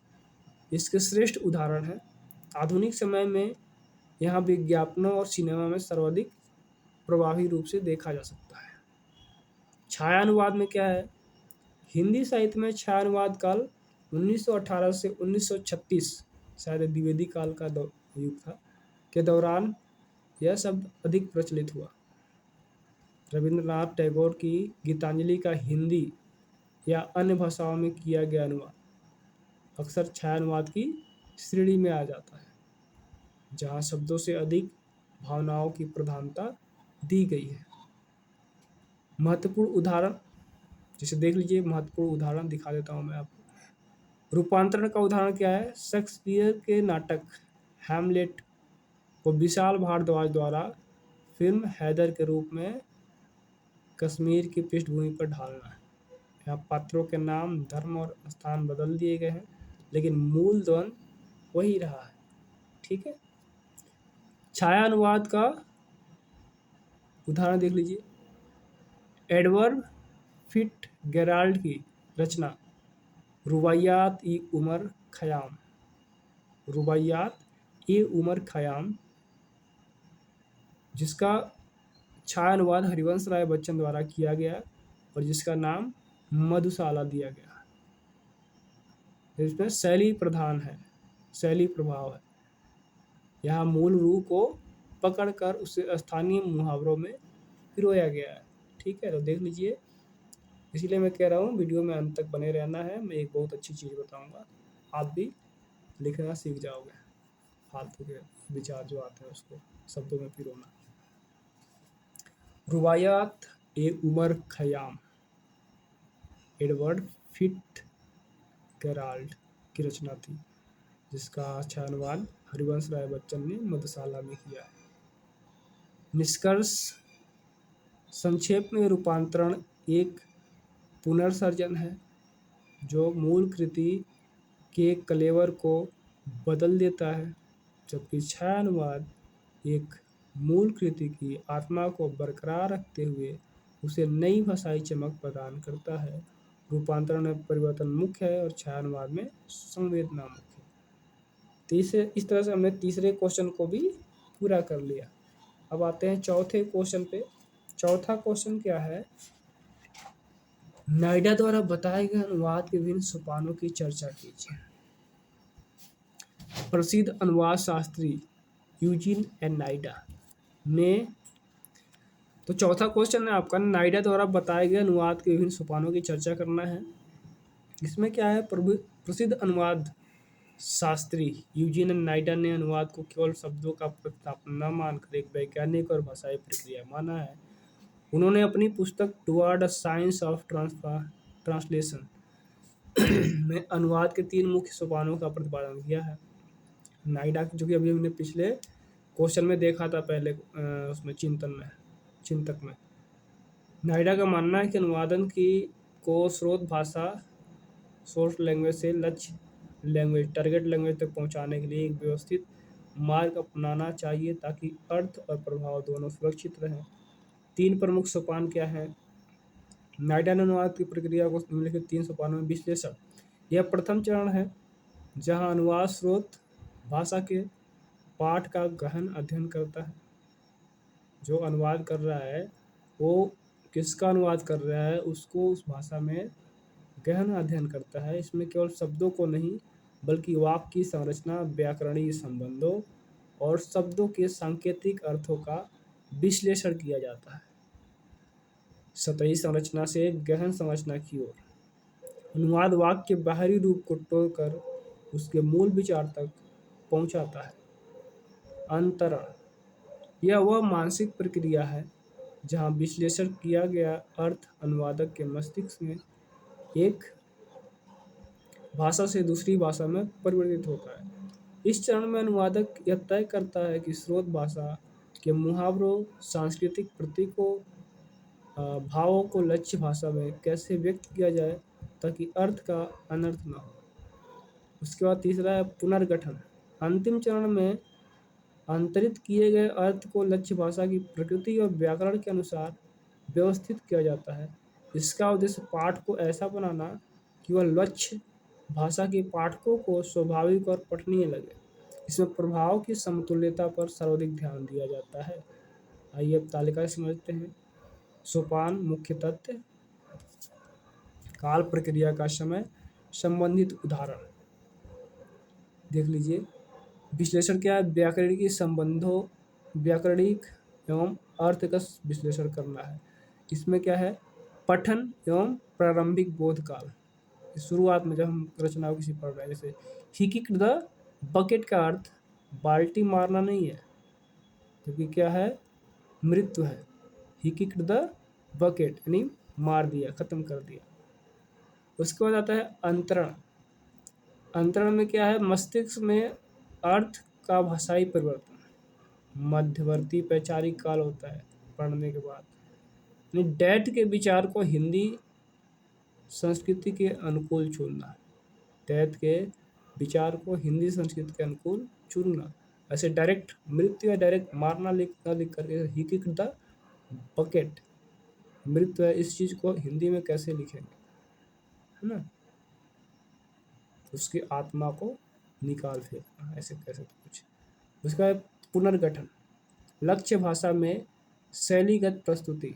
इसके श्रेष्ठ उदाहरण है। आधुनिक समय में यहाँ विज्ञापनों और सिनेमा में सर्वाधिक प्रभावी रूप से देखा जा सकता है। छाया अनुवाद में क्या है, हिंदी साहित्य में छाया अनुवाद काल 1918 से 1936, शायद द्विवेदी काल का युग था, के दौरान यह शब्द अधिक प्रचलित हुआ। रविंद्रनाथ टैगोर की गीतांजलि का हिंदी या अन्य भाषाओं में किया गया अनुवाद अक्सर छाया अनुवाद की श्रेणी में आ जाता है, जहाँ शब्दों से अधिक भावनाओं की प्रधानता दी गई है। महत्वपूर्ण उदाहरण, जैसे देख लीजिए, महत्वपूर्ण उदाहरण दिखा देता हूँ मैं आपको। रूपांतरण का उदाहरण क्या है, शेक्सपियर के नाटक हैमलेट को विशाल भारद्वाज द्वारा फिल्म हैदर के रूप में कश्मीर की पृष्ठभूमि पर ढालना है। यहाँ पात्रों के नाम, धर्म और स्थान बदल दिए गए हैं, लेकिन मूल द्वंद वही रहा है। ठीक है। छाया अनुवाद का उदाहरण देख लीजिए। एडवर्ड फिट्जगेराल्ड की रचना रुबाइयात ई उमर खयाम, जिसका छाया अनुवाद हरिवंश राय बच्चन द्वारा किया गया और जिसका नाम मधुशाला दिया गया। इसमें शैली प्रधान है, शैली प्रभाव है। यहाँ मूल रूप को पकड़कर उसे स्थानीय मुहावरों में पिरोया गया है। ठीक है, तो देख लीजिए, इसीलिए मैं कह रहा हूँ वीडियो में अंत तक बने रहना है। मैं एक बहुत अच्छी चीज़ बताऊँगा, आप भी लिखना सीख जाओगे। फालतू के विचार जो आते हैं उसको शब्दों में पिरोना। रुबायात ए Omar Khayyam Edward FitzGerald की रचना थी, जिसका अच्छा अनुवाद हरिवंश राय बच्चन ने मधुशाला में किया है। निष्कर्ष संक्षेप में, रूपांतरण एक पुनर्सर्जन है जो मूल कृति के कलेवर को बदल देता है, जबकि छायानुवाद एक मूल कृति की आत्मा को बरकरार रखते हुए उसे नई भाषाई चमक प्रदान करता है। रूपांतरण में परिवर्तन मुख्य है और छायानुवाद में संवेदना मुख्य है। इस तरह से हमने तीसरे क्वेश्चन को भी पूरा कर लिया। अब आते हैं चौथे क्वेश्चन पे। चौथा क्वेश्चन क्या है? नायडा द्वारा बताए गए अनुवाद के विभिन्न सोपानों की चर्चा कीजिए। प्रसिद्ध अनुवाद शास्त्री यूजीन एन नायडा ने, तो चौथा क्वेश्चन है आपका, नायडा द्वारा बताए गए अनुवाद के विभिन्न सोपानों की चर्चा करना है। इसमें क्या है? प्रसिद्ध अनुवाद शास्त्री यूजीन एन नायडा ने अनुवाद को केवल शब्दों का प्रतिस्थापन न मानकर एक वैज्ञानिक और भाषाई प्रक्रिया माना है। उन्होंने अपनी पुस्तक toward the science of translation में अनुवाद के 3 मुख्य सोपानों का प्रतिपादन किया है। नायडा, जो कि अभी हमने पिछले क्वेश्चन में देखा था, पहले उसमें चिंतक में नायडा का मानना है कि अनुवादन को स्रोत भाषा, सोर्स लैंग्वेज से लक्ष्य लैंग्वेज, टारगेट लैंग्वेज तक पहुंचाने के लिए एक व्यवस्थित मार्ग अपनाना चाहिए ताकि अर्थ और प्रभाव दोनों सुरक्षित रहें। 3 प्रमुख सोपान क्या हैं? नायडा ने अनुवाद की प्रक्रिया को निम्नलिखित 3 सोपानों में विश्लेषण। यह प्रथम चरण है जहां अनुवाद स्रोत भाषा के पाठ का गहन अध्ययन करता है। जो अनुवाद कर रहा है वो किसका अनुवाद कर रहा है, उसको उस भाषा में गहन अध्ययन करता है। इसमें केवल शब्दों को नहीं बल्कि वाक्य की संरचना, व्याकरणिक संबंधों और शब्दों के सांकेतिक अर्थों का विश्लेषण किया जाता है। सतही संरचना से गहन संरचना की ओर अनुवाद वाक्य के बाहरी रूप को तोड़कर उसके मूल विचार तक पहुंचाता है। अंतरण, यह वह मानसिक प्रक्रिया है जहां विश्लेषण किया गया अर्थ अनुवादक के मस्तिष्क में एक भाषा से दूसरी भाषा में परिवर्तित होता है। इस चरण में अनुवादक यह तय करता है कि स्रोत भाषा के मुहावरों, सांस्कृतिक प्रतीकों, भावों को लक्ष्य भाषा में कैसे व्यक्त किया जाए ताकि अर्थ का अनर्थ न हो। उसके बाद तीसरा है पुनर्गठन। अंतिम चरण में अंतरित किए गए अर्थ को लक्ष्य भाषा की प्रकृति और व्याकरण के अनुसार व्यवस्थित किया जाता है। इसका उद्देश्य पाठ को ऐसा बनाना कि वह लक्ष्य भाषा के पाठकों को स्वाभाविक और पठनीय लगे। इसमें प्रभाव की समतुल्यता पर सर्वाधिक ध्यान दिया जाता है। आइए अब तालिका समझते हैं। सोपान, मुख्य तथ्य, काल, प्रक्रिया का समय, संबंधित उदाहरण देख लीजिए। विश्लेषण क्या है? व्याकरणिक संबंधों, व्याकरणिक एवं अर्थ का विश्लेषण करना है। इसमें क्या है? पठन एवं प्रारंभिक बोधकाल। शुरुआत में जब हम रचनाओं किसी पढ़ रहे हैं, जैसे ही किक्ड द बकेट का अर्थ बाल्टी मारना नहीं है, क्योंकि क्या है? मृत्यु है। ही किक्ड द बकेट यानी मार दिया, खत्म कर दिया। उसके बाद आता है अंतरण। अंतरण में क्या है? मस्तिष्क में अर्थ का भाषाई परिवर्तन। मध्यवर्ती वैचारिक काल होता है पढ़ने के बाद, डैट के विचार को हिंदी संस्कृति के अनुकूल चुनना। डैट के विचार को हिंदी संस्कृति के अनुकूल चुनना। ऐसे डायरेक्ट मृत्यु या डायरेक्ट मारना लिख करके ही किक द बकेट, मृत्यु है, इस चीज को हिंदी में कैसे लिखेंगे, है ना? उसकी आत्मा को निकाल फेंकना, ऐसे कैसे तो कुछ। उसका पुनर्गठन। लक्ष्य भाषा में शैलीगत प्रस्तुति,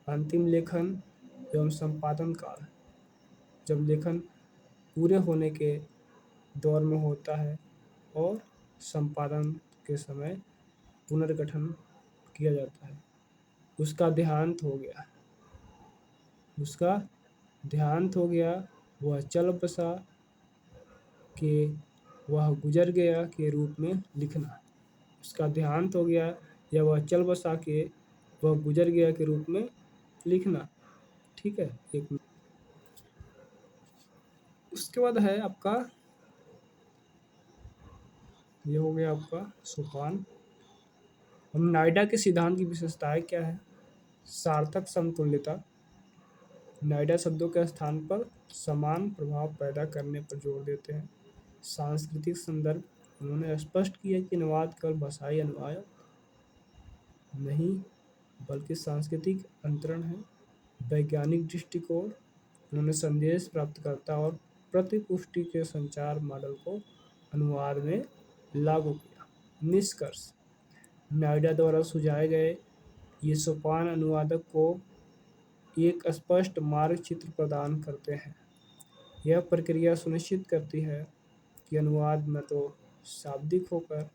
अंतिम लेखन एवं संपादन काल, जब लेखन पूरे होने के दौर में होता है और संपादन के समय पुनर्गठन किया जाता है। उसका देहांत हो गया। उसका देहांत हो गया, वह चल बसा के वह गुजर गया के रूप में लिखना। उसका देहांत हो गया या वह चल बसा के वह गुजर गया के रूप में लिखना। ठीक है, एक मिनट। उसके बाद है आपका, ये हो गया आपका सोपान। हम नायडा के सिद्धांत की विशेषताएं क्या है? सार्थक समतुल्यता। नायडा शब्दों के स्थान पर समान प्रभाव पैदा करने पर जोर देते हैं। सांस्कृतिक संदर्भ, उन्होंने स्पष्ट किया कि अनुवाद केवल भाषाई अनुवाद नहीं बल्कि सांस्कृतिक अंतरण है। वैज्ञानिक दृष्टिकोण, उन्होंने संदेश प्राप्तकर्ता और प्रतिपुष्टि के संचार मॉडल को अनुवाद में लागू किया। निष्कर्ष, नायडा द्वारा सुझाए गए ये सोपान अनुवादक को एक स्पष्ट मार्ग चित्र प्रदान करते हैं। यह प्रक्रिया सुनिश्चित करती है कि अनुवाद न तो शाब्दिक होकर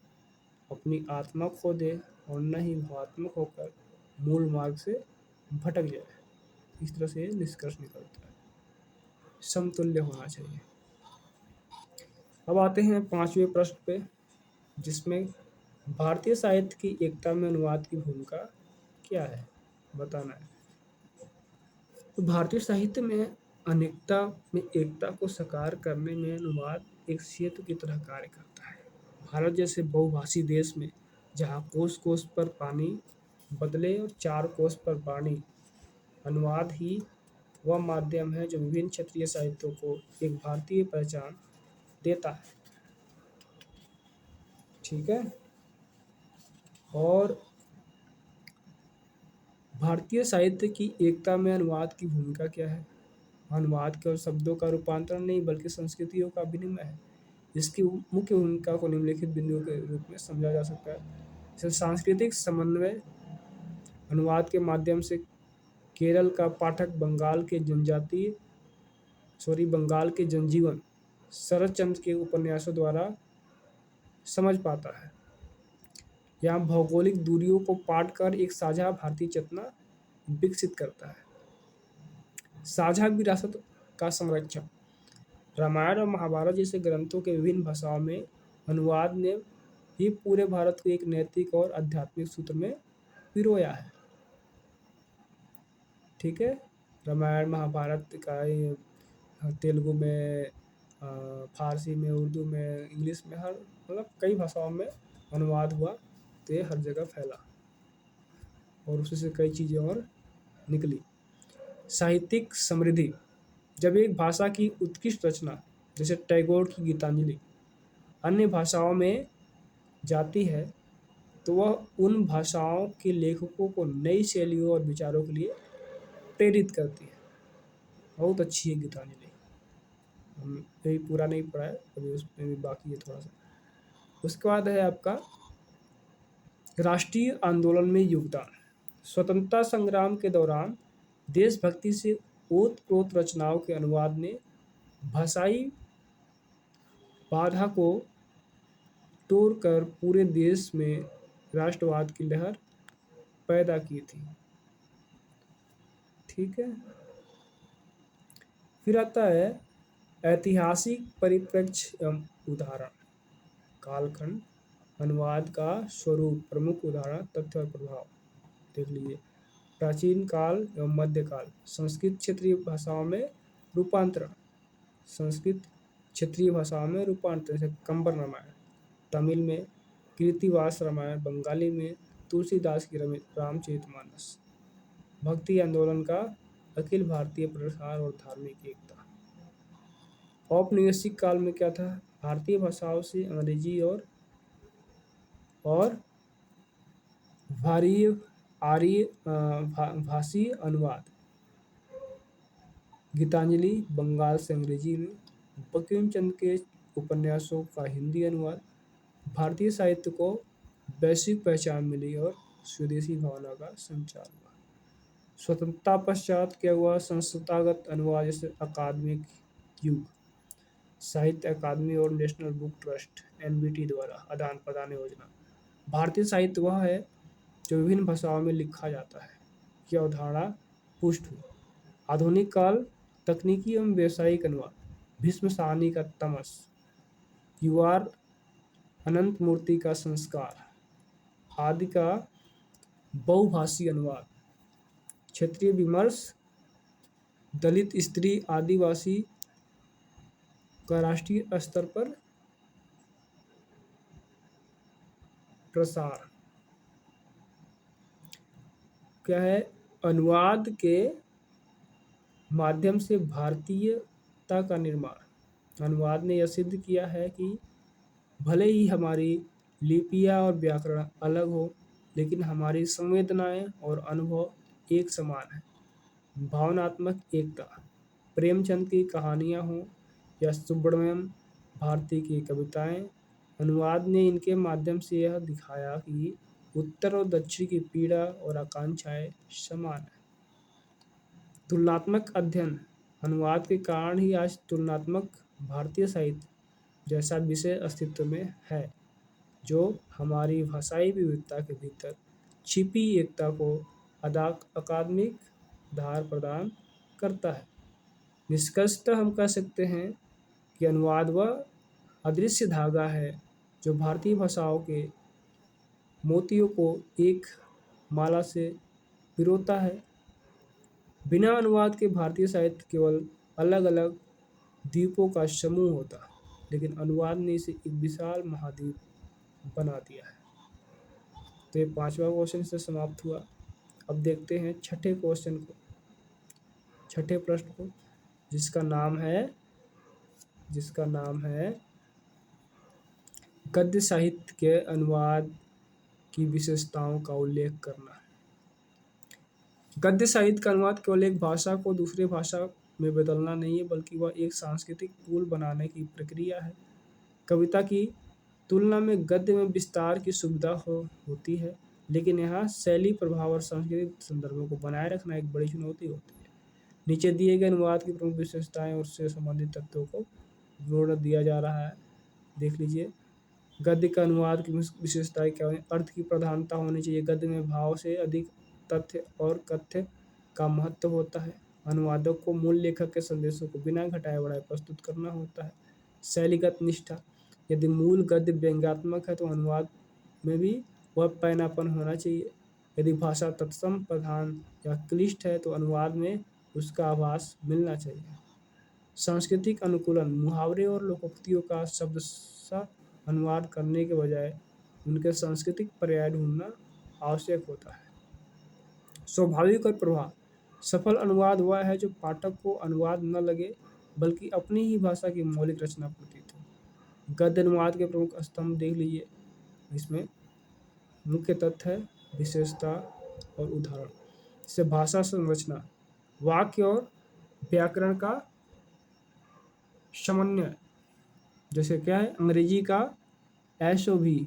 अपनी आत्मा खो दे और न ही भावात्मक होकर मूल मार्ग से भटक जाए। इस तरह से निष्कर्ष निकलता है। समतुल्य होना चाहिए। अब आते हैं 5वें प्रश्न पे, जिसमें भारतीय साहित्य की एकता में अनुवाद की भूमिका क्या है, बताना है। तो भारतीय साहित्य में अनेकता में एकता को साकार करने में अनुवाद एक सेतु की तरह कार्य करता है। भारत जैसे बहुभाषी देश में, जहाँ कोस कोस पर पानी बदले और चार कोस पर वाणी, अनुवाद ही वह माध्यम है जो विभिन्न क्षेत्रीय साहित्यों को एक भारतीय पहचान देता है। ठीक है। और भारतीय साहित्य की एकता में अनुवाद की भूमिका क्या है? अनुवाद केवल शब्दों का रूपांतरण नहीं बल्कि संस्कृतियों का विनिमय है। इसकी मुख्य भूमिका को निम्नलिखित बिंदुओं के रूप में समझा जा सकता है। जैसे सांस्कृतिक समन्वय, अनुवाद के माध्यम से केरल का पाठक बंगाल के जनजीवन शरत चंद्र के उपन्यासों द्वारा समझ पाता है। यहाँ भौगोलिक दूरियों को पाट कर एक साझा भारतीय चेतना विकसित करता है। साझा विरासत का संरक्षण, रामायण और महाभारत जैसे ग्रंथों के विभिन्न भाषाओं में अनुवाद ने ही पूरे भारत को एक नैतिक और आध्यात्मिक सूत्र में पिरोया है। ठीक है, रामायण महाभारत का तेलुगु में, फारसी में, उर्दू में, इंग्लिश में, हर मतलब कई भाषाओं में अनुवाद हुआ, तो ये हर जगह फैला और उसी से कई चीज़ें और निकली। साहित्यिक समृद्धि, जब एक भाषा की उत्कृष्ट रचना जैसे टैगोर की गीतांजलि अन्य भाषाओं में जाती है तो वह उन भाषाओं के लेखकों को नई शैलियों और विचारों के लिए प्रेरित करती है। बहुत अच्छी है गीतांजलि। हम यही पूरा नहीं पढ़ा है, अभी उसमें भी बाकी है थोड़ा सा। उसके बाद है आपका राष्ट्रीय आंदोलन में योगदान। स्वतंत्रता संग्राम के दौरान देशभक्ति से ओत-प्रोत रचनाओं के अनुवाद ने भाषाई बाधा को तोड़कर पूरे देश में राष्ट्रवाद की लहर पैदा की थी। ठीक है। फिर आता है ऐतिहासिक परिप्रेक्ष्य एवं उदाहरण। कालखंड, अनुवाद का स्वरूप, प्रमुख उदाहरण, तथ्य और प्रभाव देख लीजिए। प्राचीन काल एवं मध्यकाल, संस्कृत क्षेत्रीय भाषाओं में रूपांतरण, जैसे कंबर रामायण, तमिल में कीर्तिवास रामायण, बंगाली में तुलसीदास की रामचरितमानस। भक्ति आंदोलन का अखिल भारतीय प्रसार और धार्मिक एकता। औपनिवेशिक काल में क्या था? भारतीय भाषाओं से अंग्रेजी और आर्य भाषी अनुवाद। गीतांजलि बंगाल से अंग्रेजी में, बंकिम चंद्र के उपन्यासों का हिंदी अनुवाद। भारतीय साहित्य को वैश्विक पहचान मिली और स्वदेशी भावना का संचार हुआ। स्वतंत्रता पश्चात क्या हुआ? संस्थागत अनुवाद, जैसे अकादमिक युग, साहित्य अकादमी और नेशनल बुक ट्रस्ट (NBT) द्वारा आदान प्रदान योजना। भारतीय साहित्य वह है जो विभिन्न भाषाओं में लिखा जाता है, यह अवधारणा पुष्ट हुई। आधुनिक काल, तकनीकी एवं व्यावसायिक अनुवाद, भीष्म साहनी का तमस, युआर अनंत मूर्ति का संस्कार, आदि का बहुभाषी अनुवाद, क्षेत्रीय विमर्श, दलित स्त्री आदिवासी का राष्ट्रीय स्तर पर प्रसार। क्या है? अनुवाद के माध्यम से भारतीयता का निर्माण। अनुवाद ने यह सिद्ध किया है कि भले ही हमारी लिपियाँ और व्याकरण अलग हो, लेकिन हमारी संवेदनाएं और अनुभव एक समान है। भावनात्मक एकता, प्रेमचंद की कहानियाँ हों या सुब्रमण्यम भारती की कविताएं, अनुवाद ने इनके माध्यम से यह दिखाया कि उत्तर और दक्षिण की पीड़ा और आकांक्षाएं समान है। तुलनात्मक अध्ययन, अनुवाद के कारण ही आज तुलनात्मक भारतीय साहित्य जैसा विषय अस्तित्व में है, जो हमारी भाषाई विविधता के भीतर छिपी एकता को अकादमिक धार प्रदान करता है। निष्कर्षतः हम कह सकते हैं कि अनुवाद वह अदृश्य धागा है जो भारतीय भाषाओं के मोतियों को एक माला से पिरोता है। बिना अनुवाद के भारतीय साहित्य केवल अलग अलग द्वीपों का समूह होता, लेकिन अनुवाद ने इसे एक विशाल महाद्वीप बना दिया है। तो ये 5वां क्वेश्चन से समाप्त हुआ। अब देखते हैं छठे क्वेश्चन को, छठे प्रश्न को, जिसका नाम है गद्य साहित्य के अनुवाद की विशेषताओं का उल्लेख करना। गद्य साहित्य का अनुवाद केवल एक भाषा को दूसरे भाषा में बदलना नहीं है, बल्कि वह एक सांस्कृतिक पुल बनाने की प्रक्रिया है। कविता की तुलना में गद्य में विस्तार की सुविधा होती है, लेकिन यहाँ शैली, प्रभाव और सांस्कृतिक संदर्भों को बनाए रखना एक बड़ी चुनौती होती है। नीचे दिए गए अनुवाद की प्रमुख विशेषताएं और उससे संबंधित तथ्यों को विवरण दिया जा रहा है, देख लीजिए। गद्य का अनुवाद की विशेषताएं क्या है? अर्थ की प्रधानता होनी चाहिए। गद्य में भाव से अधिक तथ्य और कथ्य का महत्व होता है। अनुवादक को मूल लेखक के संदेशों को बिना घटाए बढ़ाए प्रस्तुत करना होता है। शैलीगत निष्ठा, यदि मूल गद्य व्यंग्यात्मक है तो अनुवाद में भी वह पैनापन होना चाहिए। यदि भाषा तत्सम, प्रधान या क्लिष्ट है तो अनुवाद में उसका आभास मिलना चाहिए। सांस्कृतिक अनुकूलन, मुहावरे और लोकोक्तियों का शब्दशः अनुवाद करने के बजाय उनके सांस्कृतिक पर्याय ढूंढना आवश्यक होता है। स्वाभाविक और प्रभाव, सफल अनुवाद वह है जो पाठक को अनुवाद न लगे, बल्कि अपनी ही भाषा की मौलिक रचना प्रतीत हो। गद्य अनुवाद के प्रमुख स्तंभ देख लीजिए। इसमें मुख्य तथ्य है, विशेषता और उदाहरण। जैसे भाषा संरचना, वाक्य और व्याकरण का समन्वय। जैसे क्या है? अंग्रेजी का SOV,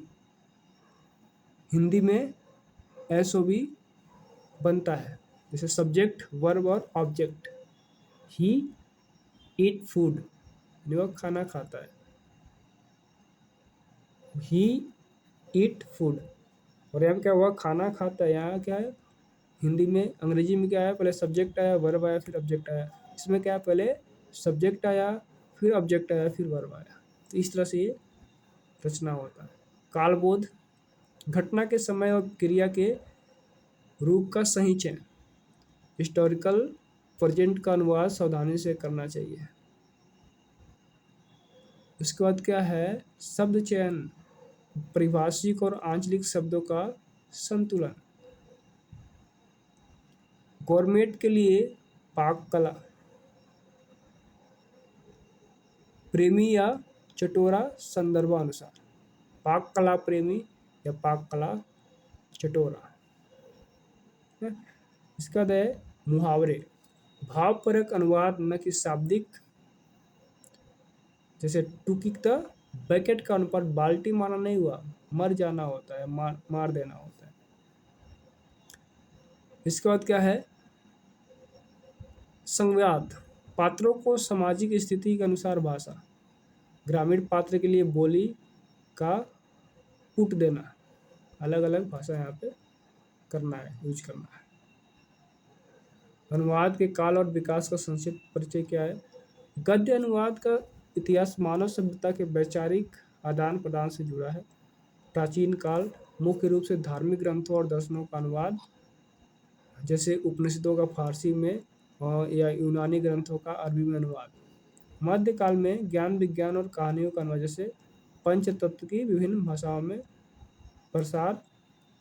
हिंदी में SOV बनता है। जैसे सब्जेक्ट, वर्ब और ऑब्जेक्ट। ही ईट फूड, वह खाना खाता है। ही ईट फूड, और यहाँ क्या हुआ? खाना खाता है। यहाँ क्या है? हिंदी में, अंग्रेजी में क्या है? पहले सब्जेक्ट आया, वर्ब आया, फिर ऑब्जेक्ट आया। इसमें क्या है? पहले सब्जेक्ट आया, फिर ऑब्जेक्ट आया, फिर वर्ब आया। तो इस तरह से ये रचना होता है। कालबोध, घटना के समय और क्रिया के रूप का सही चयन। हिस्टोरिकल प्रेजेंट का अनुवाद सावधानी से करना चाहिए। उसके बाद क्या है? शब्द चयन, परिभाषिक और आंचलिक शब्दों का संतुलन। गवर्नमेंट के लिए पाक कला प्रेमी या चटोरा, संदर्भानुसार। पाक कला प्रेमी या पाक कला चटोरा। इसका बाद है मुहावरे, भावपरक अनुवाद न कि शाब्दिक। जैसे टू किक द बकेट का अनुपात बाल्टी मारना नहीं हुआ, मर जाना होता है, मार देना होता है। इसके बाद क्या है? संवाद, पात्रों को सामाजिक स्थिति के अनुसार भाषा। ग्रामीण पात्र के लिए बोली का पुट देना, अलग अलग भाषा यहाँ पे करना है, यूज करना है। अनुवाद के काल और विकास का संक्षिप्त परिचय क्या है? गद्य अनुवाद का इतिहास मानव सभ्यता के वैचारिक आदान प्रदान से जुड़ा है। प्राचीन काल मुख्य रूप से धार्मिक ग्रंथों और दर्शनों का अनुवाद, जैसे उपनिषदों का फारसी में और या यूनानी ग्रंथों का अरबी में अनुवाद। मध्यकाल में ज्ञान विज्ञान और कहानियों का अनुवाद, जैसे पंचतत्व की विभिन्न भाषाओं में प्रसार।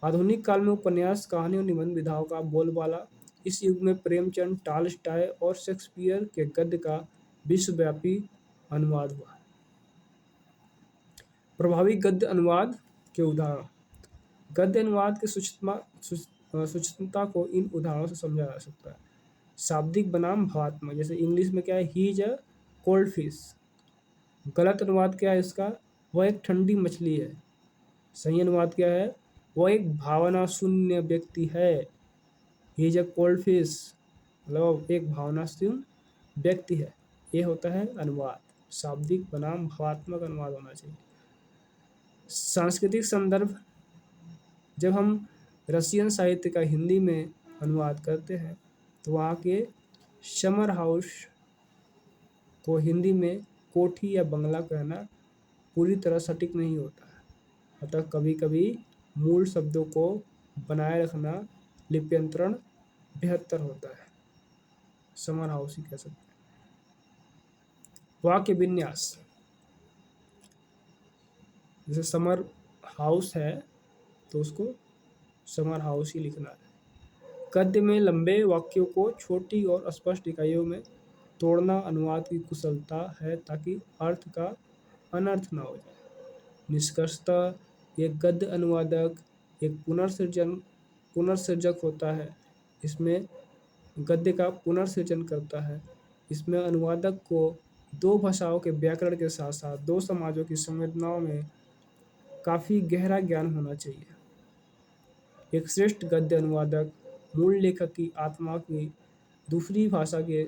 आधुनिक काल में उपन्यास, कहानी और निबंध विधाओं का बोलबाला। इस युग में प्रेमचंद, टॉलस्टॉय और शेक्सपियर के गद्य का विश्वव्यापी अनुवाद हुआ। प्रभावी गद्य अनुवाद के उदाहरण। गद्य अनुवाद की सूक्ष्मता को इन उदाहरणों से समझा जा सकता है। शाब्दिक बनाम भावात्मक, जैसे इंग्लिश में क्या है, he is a cold fish. गलत अनुवाद क्या है इसका? वह एक ठंडी मछली है। सही अनुवाद क्या है? वह एक भावना शून्य व्यक्ति है। He is a cold fish, मतलब एक भावना शून्य व्यक्ति है। ये होता है अनुवाद। शाब्दिक बनाम भावात्मक अनुवाद होना चाहिए। सांस्कृतिक संदर्भ। जब हम रशियन साहित्य का हिंदी में अनुवाद करते हैं तो वहाँ के समर हाउस को हिंदी में कोठी या बंगला कहना पूरी तरह सटीक नहीं होता है। अतः कभी कभी मूल शब्दों को बनाए रखना लिप्यंतरण बेहतर होता है। समर हाउस ही कह सकते हैं। वाक्य विन्यास। जैसे समर हाउस है तो उसको समर हाउस ही लिखना है। गद्य में लंबे वाक्यों को छोटी और स्पष्ट इकाइयों में तोड़ना अनुवाद की कुशलता है, ताकि अर्थ का अनर्थ न हो जाए। निष्कर्षतः एक गद्य अनुवादक एक पुनर्सृजक होता है। इसमें गद्य का पुनर्सृजन करता है। इसमें अनुवादक को दो भाषाओं के व्याकरण के साथ साथ दो समाजों की संवेदनाओं में काफ़ी गहरा ज्ञान होना चाहिए। एक श्रेष्ठ गद्य अनुवादक मूल लेखक की आत्मा की दूसरी भाषा के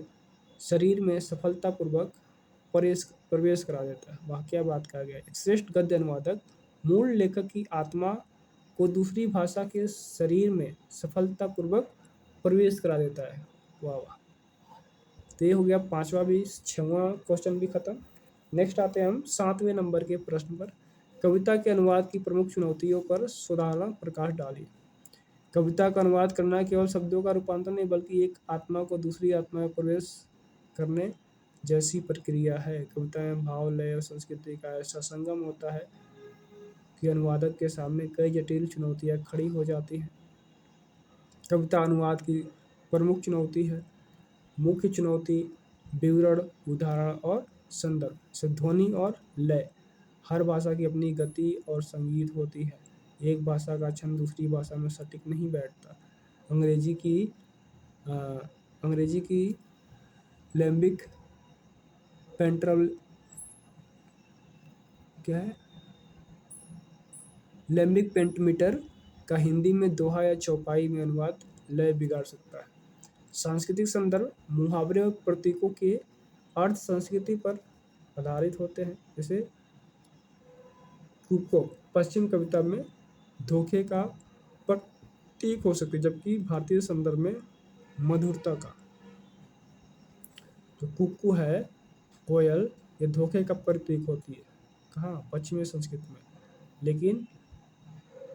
शरीर में सफलतापूर्वक प्रवेश करा देता है। वह क्या बात कहा गया है? एक श्रेष्ठ गद्य अनुवादक मूल लेखक की आत्मा को दूसरी भाषा के शरीर में सफलतापूर्वक प्रवेश करा देता है। वाह वाह। तो ये हो गया 5वां भी, 6वां क्वेश्चन भी खत्म। नेक्स्ट आते हैं हम 7वें नंबर के प्रश्न पर। कविता के अनुवाद की प्रमुख चुनौतियों पर सुधारणा प्रकाश डालिए। कविता का अनुवाद करना केवल शब्दों का रूपांतर नहीं, बल्कि एक आत्मा को दूसरी आत्मा में प्रवेश करने जैसी प्रक्रिया है। कविता में भाव, लय और संस्कृति का ऐसा संगम होता है कि अनुवादक के सामने कई जटिल चुनौतियां खड़ी हो जाती हैं। कविता अनुवाद की प्रमुख चुनौती है। मुख्य चुनौती विवरण, उदाहरण और संदर्भ से ध्वनि और लय। हर भाषा की अपनी गति और संगीत होती है। एक भाषा का छंद दूसरी भाषा में सटीक नहीं बैठता। अंग्रेजी की लैम्बिक पेंट्रल क्या है, लैम्बिक पेंटमीटर का हिंदी में दोहा या चौपाई में अनुवाद लय बिगाड़ सकता है। सांस्कृतिक संदर्भ। मुहावरे और प्रतीकों के अर्थ संस्कृति पर आधारित होते हैं। जैसे कुको पश्चिम कविता में धोखे का प्रतीक हो सकती है, जबकि भारतीय संदर्भ में मधुरता का। जो कुक्कू है, कोयल, ये धोखे का प्रतीक होती है। कहाँ? पश्चिमी संस्कृति में। लेकिन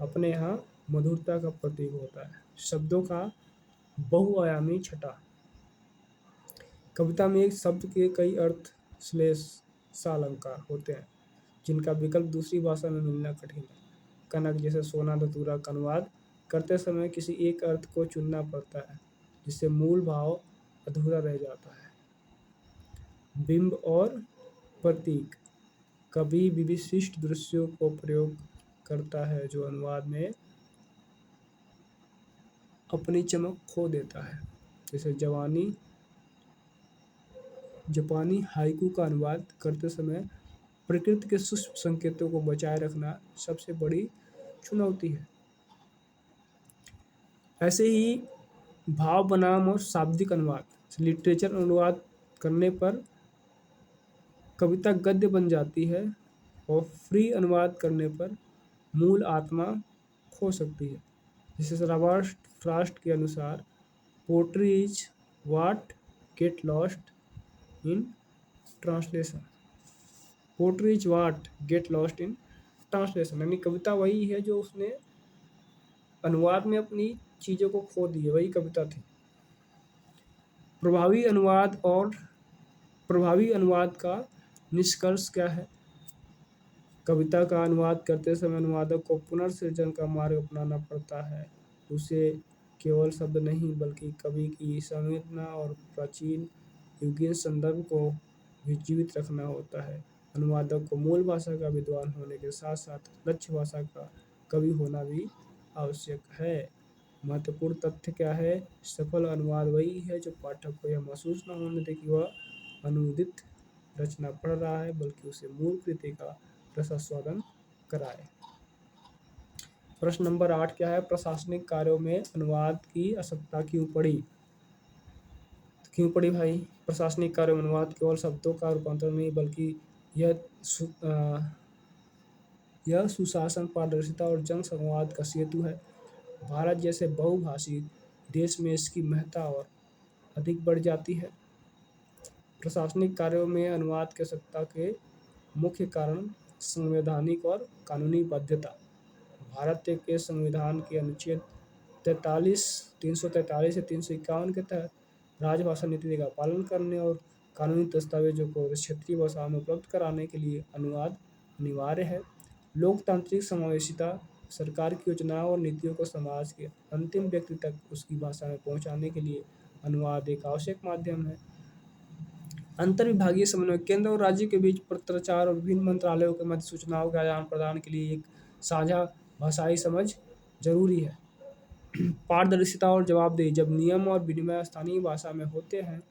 अपने यहाँ मधुरता का प्रतीक होता है। शब्दों का बहुआयामी छटा। कविता में एक शब्द के कई अर्थ सालंकार होते हैं, जिनका विकल्प दूसरी भाषा में मिलना कठिन है। कनक जैसे सोना धतूरा का अनुवाद करते समय किसी एक अर्थ को चुनना पड़ता है, जिससे मूल भाव अधूरा रह जाता है। बिंब और प्रतीक। कभी भी विशिष्ट दृश्यों को प्रयोग करता है जो अनुवाद में अपनी चमक खो देता है। जैसे जापानी हाइकू का अनुवाद करते समय प्रकृति के सूक्ष्म संकेतों को बचाए रखना सबसे बड़ी चुनौती है। ऐसे ही भाव बनाम और शाब्दिक अनुवाद। लिटरेचर अनुवाद करने पर कविता गद्य बन जाती है और फ्री अनुवाद करने पर मूल आत्मा खो सकती है। जैसे रॉबर्ट फ्रॉस्ट के अनुसार poetry is what get lost in translation. Poetry is what get lost in translation, यानी कविता वही है जो उसने अनुवाद में अपनी चीज़ों को खो दी है, वही कविता थी। प्रभावी अनुवाद का निष्कर्ष क्या है? कविता का अनुवाद करते समय अनुवादक को पुनर्सृजन का मार्ग अपनाना पड़ता है। उसे केवल शब्द नहीं बल्कि कवि की संवेदना और प्राचीन युगीन संदर्भ को भी जीवित रखना होता है। अनुवादक को मूल भाषा का विद्वान होने के साथ साथ लक्ष्य भाषा का कवि होना भी आवश्यक है। महत्वपूर्ण तथ्य क्या है? सफल अनुवाद वही है जो पाठक को यह महसूस न होने दे कि वह अनुदित रचना पढ़ रहा है, बल्कि उसे मूल कृति का रसास्वादन कराए। प्रश्न नंबर 8 क्या है? प्रशासनिक कार्यों में अनुवाद की आवश्यकता क्यों पड़ी? क्यों पड़ी भाई? प्रशासनिक कार्यों में अनुवाद केवल शब्दों का रूपांतरण नहीं बल्कि यह सुशासन, पारदर्शिता और जन संवाद का सेतु है। भारत जैसे बहुभाषी देश में इसकी महत्ता और अधिक बढ़ जाती है। प्रशासनिक कार्यों में अनुवाद की आवश्यकता के मुख्य कारण संवैधानिक और कानूनी बाध्यता। भारत के संविधान के अनुच्छेद 343 से 351 के तहत राजभाषा नीति का पालन करने और कानूनी दस्तावेजों को क्षेत्रीय भाषाओं में उपलब्ध कराने के लिए अनुवाद अनिवार्य है। लोकतांत्रिक समावेशिता, सरकार की योजनाओं और नीतियों को समाज के अंतिम व्यक्ति तक उसकी भाषा में पहुंचाने के लिए अनुवाद एक आवश्यक माध्यम है। अंतर्विभागीय समन्वय, केंद्र और राज्य के बीच पत्राचार और विभिन्न मंत्रालयों के मध्य सूचनाओं के आदान प्रदान के लिए एक साझा भाषाई समझ जरूरी है। पारदर्शिता और जवाबदेही, जब नियम और विनिमय स्थानीय भाषा में होते हैं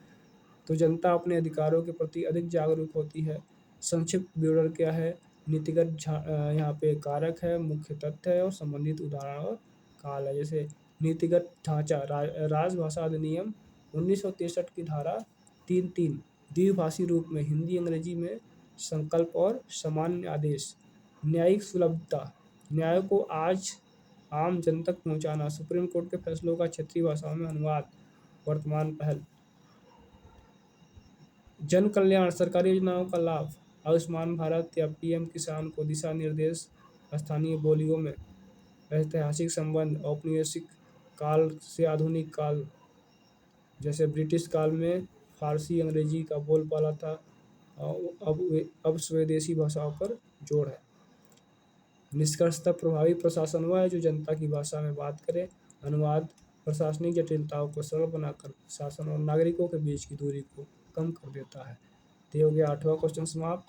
तो जनता अपने अधिकारों के प्रति अधिक जागरूक होती है। संक्षिप्त विवरण क्या है? नीतिगत यहाँ पे कारक है, मुख्य तथ्य है और संबंधित उदाहरण और काल है। जैसे नीतिगत ढांचा, राजभाषा अधिनियम 1963 की धारा 3(3) द्विभाषी रूप में हिंदी अंग्रेजी में संकल्प और सामान्य आदेश। न्यायिक सुलभता, न्याय को आज आम जन तक पहुंचाना, सुप्रीम कोर्ट के फैसलों का क्षेत्रीय भाषाओं में अनुवाद। वर्तमान पहल, जन कल्याण, सरकारी योजनाओं का लाभ, आयुष्मान भारत या पीएम किसान को दिशा निर्देश स्थानीय बोलियों में। ऐतिहासिक संबंध, औपनिवेशिक काल से आधुनिक काल, जैसे ब्रिटिश काल में फारसी अंग्रेजी का बोलबाला था, अब स्वदेशी भाषाओं पर जोर है। निष्कर्षतः प्रभावी प्रशासन वह है जो जनता की भाषा में बात करे। अनुवाद प्रशासनिक जटिलताओं को सरल बनाकर शासन और नागरिकों के बीच की दूरी को कम कर देता है। तो ये हो गया 8वां क्वेश्चन समाप्त।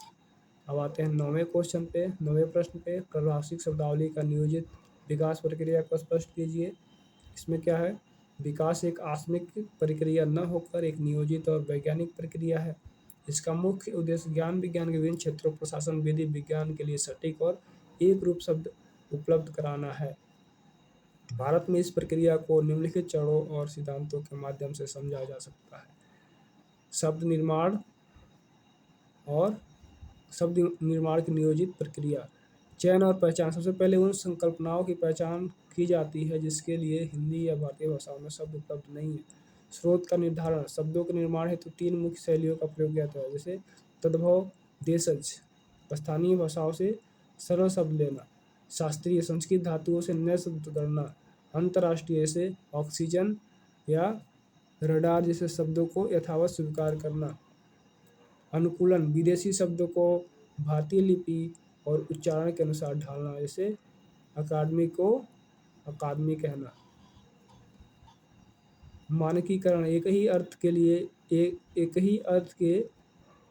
अब आते हैं 9वें क्वेश्चन पे, 9वें प्रश्न पे। प्रभाषिक शब्दावली का नियोजित विकास प्रक्रिया को स्पष्ट कीजिए। इसमें क्या है? विकास एक आकस्मिक प्रक्रिया न होकर एक नियोजित और वैज्ञानिक प्रक्रिया है। इसका मुख्य उद्देश्य ज्ञान विज्ञान के विभिन्न क्षेत्रों, प्रशासन, विधि, विज्ञान के लिए सटीक और एक रूप शब्द उपलब्ध कराना है। भारत में इस प्रक्रिया को निम्नलिखित चरणों और सिद्धांतों के माध्यम से समझा जा सकता है। शब्द निर्माण की नियोजित प्रक्रिया। चयन और पहचान, सबसे पहले उन संकल्पनाओं की पहचान की जाती है जिसके लिए हिंदी या भारतीय भाषाओं में शब्द उपलब्ध नहीं है। स्रोत का निर्धारण, शब्दों के निर्माण हेतु 3 मुख्य शैलियों का प्रयोग किया जाता है, जैसे तद्भव, देशज, स्थानीय भाषाओं से सरल शब्द लेना, शास्त्रीय, संस्कृत धातुओं से नए शब्द गढ़ना, अंतर्राष्ट्रीय से ऑक्सीजन या रडार जैसे शब्दों को यथावत स्वीकार करना, अनुकूलन, विदेशी शब्दों को भारतीय लिपि और उच्चारण के अनुसार ढालना, जैसे अकादमी को अकादमी कहना, मानकीकरण, एक ही अर्थ के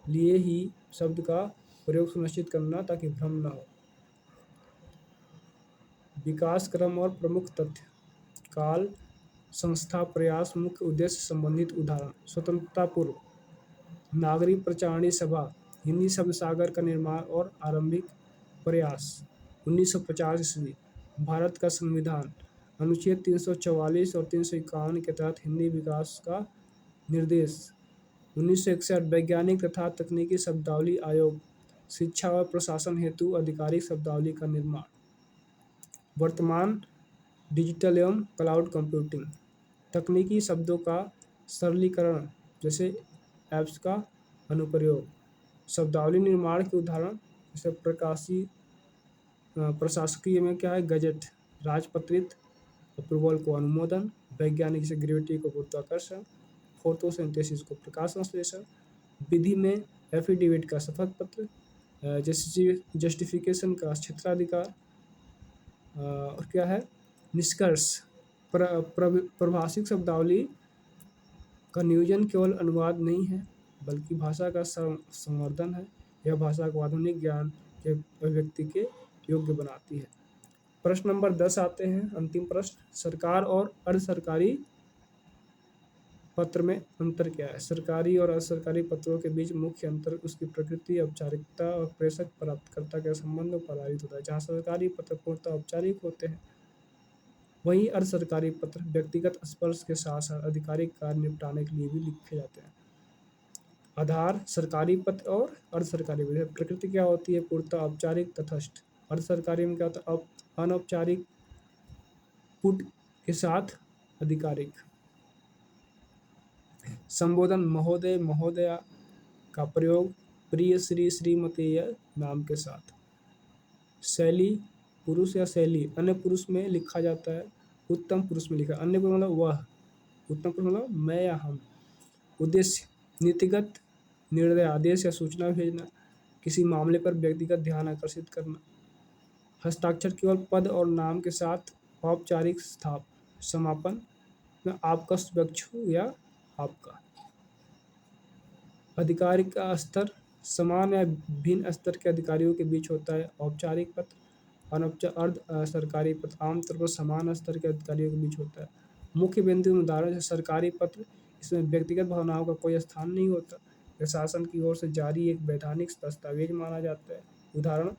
लिए ही शब्द का प्रयोग सुनिश्चित करना ताकि भ्रम न हो। विकास क्रम और प्रमुख तथ्य, काल, संस्था, प्रयास, मुख्य उद्देश्य, संबंधित उदाहरण। स्वतंत्रता पूर्व, नागरिक प्रचारणी सभा, हिंदी शब्द सागर का निर्माण और आरंभिक प्रयास। 1950 ईस्वी, भारत का संविधान, अनुच्छेद 344 और 351 के तहत हिंदी विकास का निर्देश। 1961, वैज्ञानिक तथा तकनीकी शब्दावली आयोग, शिक्षा और प्रशासन हेतु आधिकारिक शब्दावली का निर्माण। वर्तमान डिजिटल एवं क्लाउड कंप्यूटिंग, तकनीकी शब्दों का सरलीकरण जैसे ऐप्स का अनुप्रयोग। शब्दावली निर्माण के उदाहरण जैसे प्रशासकीय में क्या है, गजट, राजपत्रित, अप्रूवल को अनुमोदन, वैज्ञानिक से ग्रेविटी को गुरुत्वाकर्षण, फोटोसिंथेसिस को प्रकाश संश्लेषण, विधि में एफिडेविट का शपथ पत्र, जस्टिफिकेशन का क्षेत्राधिकार, और क्या है, निष्कर्ष। प्रभाषिक शब्दावली का नियोजन केवल अनुवाद नहीं है बल्कि भाषा का संवर्धन है। यह भाषा को आधुनिक ज्ञान के अभिव्यक्ति के योग्य बनाती है। प्रश्न नंबर 10 आते हैं, अंतिम प्रश्न। सरकार और अर्ध सरकारी पत्र में अंतर क्या है? सरकारी और अर्ध सरकारी पत्रों के बीच मुख्य अंतर उसकी प्रकृति, औपचारिकता और प्रेषक प्राप्तकर्ता के संबंधों पर आधारित होता है। जहाँ सरकारी पत्र पूर्णतः औपचारिक होते हैं, वहीं अर्ध सरकारी पत्र व्यक्तिगत स्पर्श के साथ साथ आधिकारिक कार्य निपटाने के लिए भी लिखे जाते हैं। आधार सरकारी पत्र और अर्ध सरकारी पत्र। प्रकृति क्या होती है? पूर्णतः औपचारिक तटस्थ। अर्ध सरकारी में क्या होता है? अनौपचारिक पुट के साथ आधिकारिक। संबोधन महोदय महोदया का प्रयोग प्रिय श्री श्रीमती या नाम के साथ। शैली पुरुष या शैली अन्य पुरुष में लिखा जाता है, उत्तम पुरुष में लिखा। अन्य पुरुष मतलब वह, उत्तम पुरुष मतलब मैं या हम। उद्देश्य नीतिगत निर्णय, आदेश या सूचना भेजना, किसी मामले पर व्यक्तिगत ध्यान आकर्षित करना। हस्ताक्षर केवल पद और नाम के साथ औपचारिक स्थाप। समापन में आपका पक्ष या आपका। अधिकारी का स्तर समान या भिन्न स्तर के अधिकारियों के बीच होता है। औपचारिक पत्र अर्ध सरकारी पत्र आमतौर पर समान स्तर के अधिकारियों के बीच होता है। मुख्य बिंदु उदाहरण है सरकारी पत्र, इसमें व्यक्तिगत भावनाओं का कोई स्थान नहीं होता। यह शासन की ओर से जारी एक वैधानिक दस्तावेज माना जाता है। उदाहरण,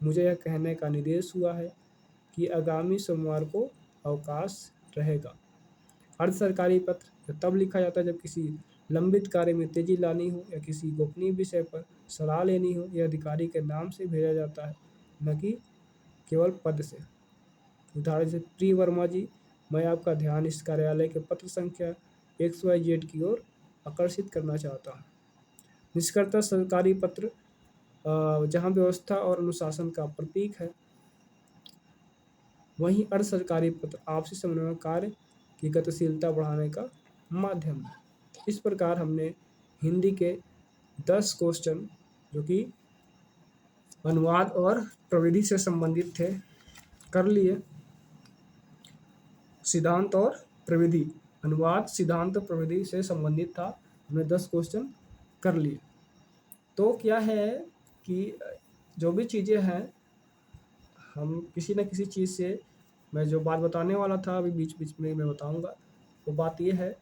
मुझे यह कहने का निर्देश हुआ है कि आगामी सोमवार को अवकाश रहेगा। अर्ध सरकारी पत्र तब लिखा जाता है जब किसी लंबित कार्य में तेजी लानी हो या किसी गोपनीय विषय पर सलाह लेनी हो। यह अधिकारी के नाम से भेजा जाता है, न कि केवल पद से। उदाहरण से, प्रिय वर्मा जी, मैं आपका ध्यान इस कार्यालय के पत्र संख्या XYZ की ओर आकर्षित करना चाहता हूँ। निष्कर्षतः सरकारी पत्र जहाँ व्यवस्था और अनुशासन का प्रतीक है, वहीं अर्ध सरकारी पत्र आपसी समन्वय कार्य की गतिशीलता बढ़ाने का माध्यम है। इस प्रकार हमने हिंदी के 10 क्वेश्चन जो कि अनुवाद और प्रविधि से संबंधित थे कर लिए। सिद्धांत और प्रविधि, अनुवाद सिद्धांत और प्रविधि से संबंधित था, हमने 10 क्वेश्चन कर लिए। तो क्या है कि जो भी चीज़ें हैं, हम किसी न किसी चीज़ से, मैं जो बात बताने वाला था अभी बीच बीच में मैं बताऊंगा, वो बात ये है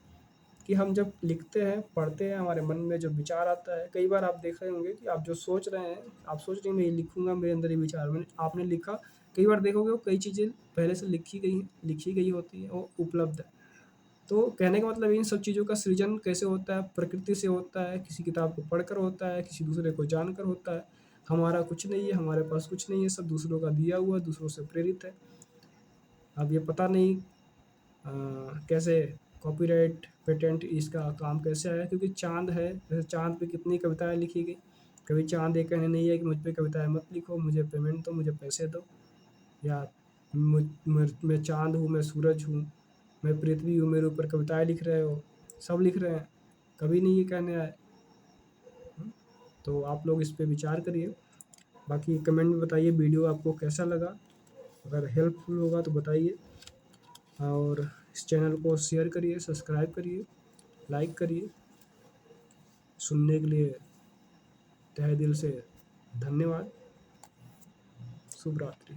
कि हम जब लिखते हैं, पढ़ते हैं, हमारे मन में जो विचार आता है, कई बार आप देख रहे होंगे कि आप जो सोच रहे हैं, आप सोच रहे हैं मैं ये लिखूंगा, मेरे अंदर ये विचार, मैंने आपने लिखा, कई बार देखोगे वो कई चीज़ें पहले से लिखी गई होती है, वो उपलब्ध है। तो कहने का मतलब इन सब चीज़ों का सृजन कैसे होता है? प्रकृति से होता है, किसी किताब को पढ़कर होता है, किसी दूसरे को जानकर होता है। हमारा कुछ नहीं है, हमारे पास कुछ नहीं है, सब दूसरों का दिया हुआ, दूसरों से प्रेरित है। अब ये पता नहीं कैसे कॉपीराइट पेटेंट इसका काम कैसे आया, क्योंकि चाँद है, जैसे चाँद पे कितनी कविताएं लिखी गई। कभी चाँद ये कहने नहीं है कि मुझ पे कविताएं मत लिखो, मुझे पेमेंट दो, मुझे पैसे दो, या मैं चाँद हूँ, मैं सूरज हूँ, मैं पृथ्वी हूँ, मेरे ऊपर कविताएं लिख रहे हो, सब लिख रहे हैं, कभी नहीं ये कहने आए। तो आप लोग इस पे विचार करिए। बाकी कमेंट में बताइए वीडियो आपको कैसा लगा, अगर हेल्पफुल होगा तो बताइए, और इस चैनल को शेयर करिए, सब्सक्राइब करिए, लाइक करिए। सुनने के लिए तहे दिल से धन्यवाद। शुभ रात्रि।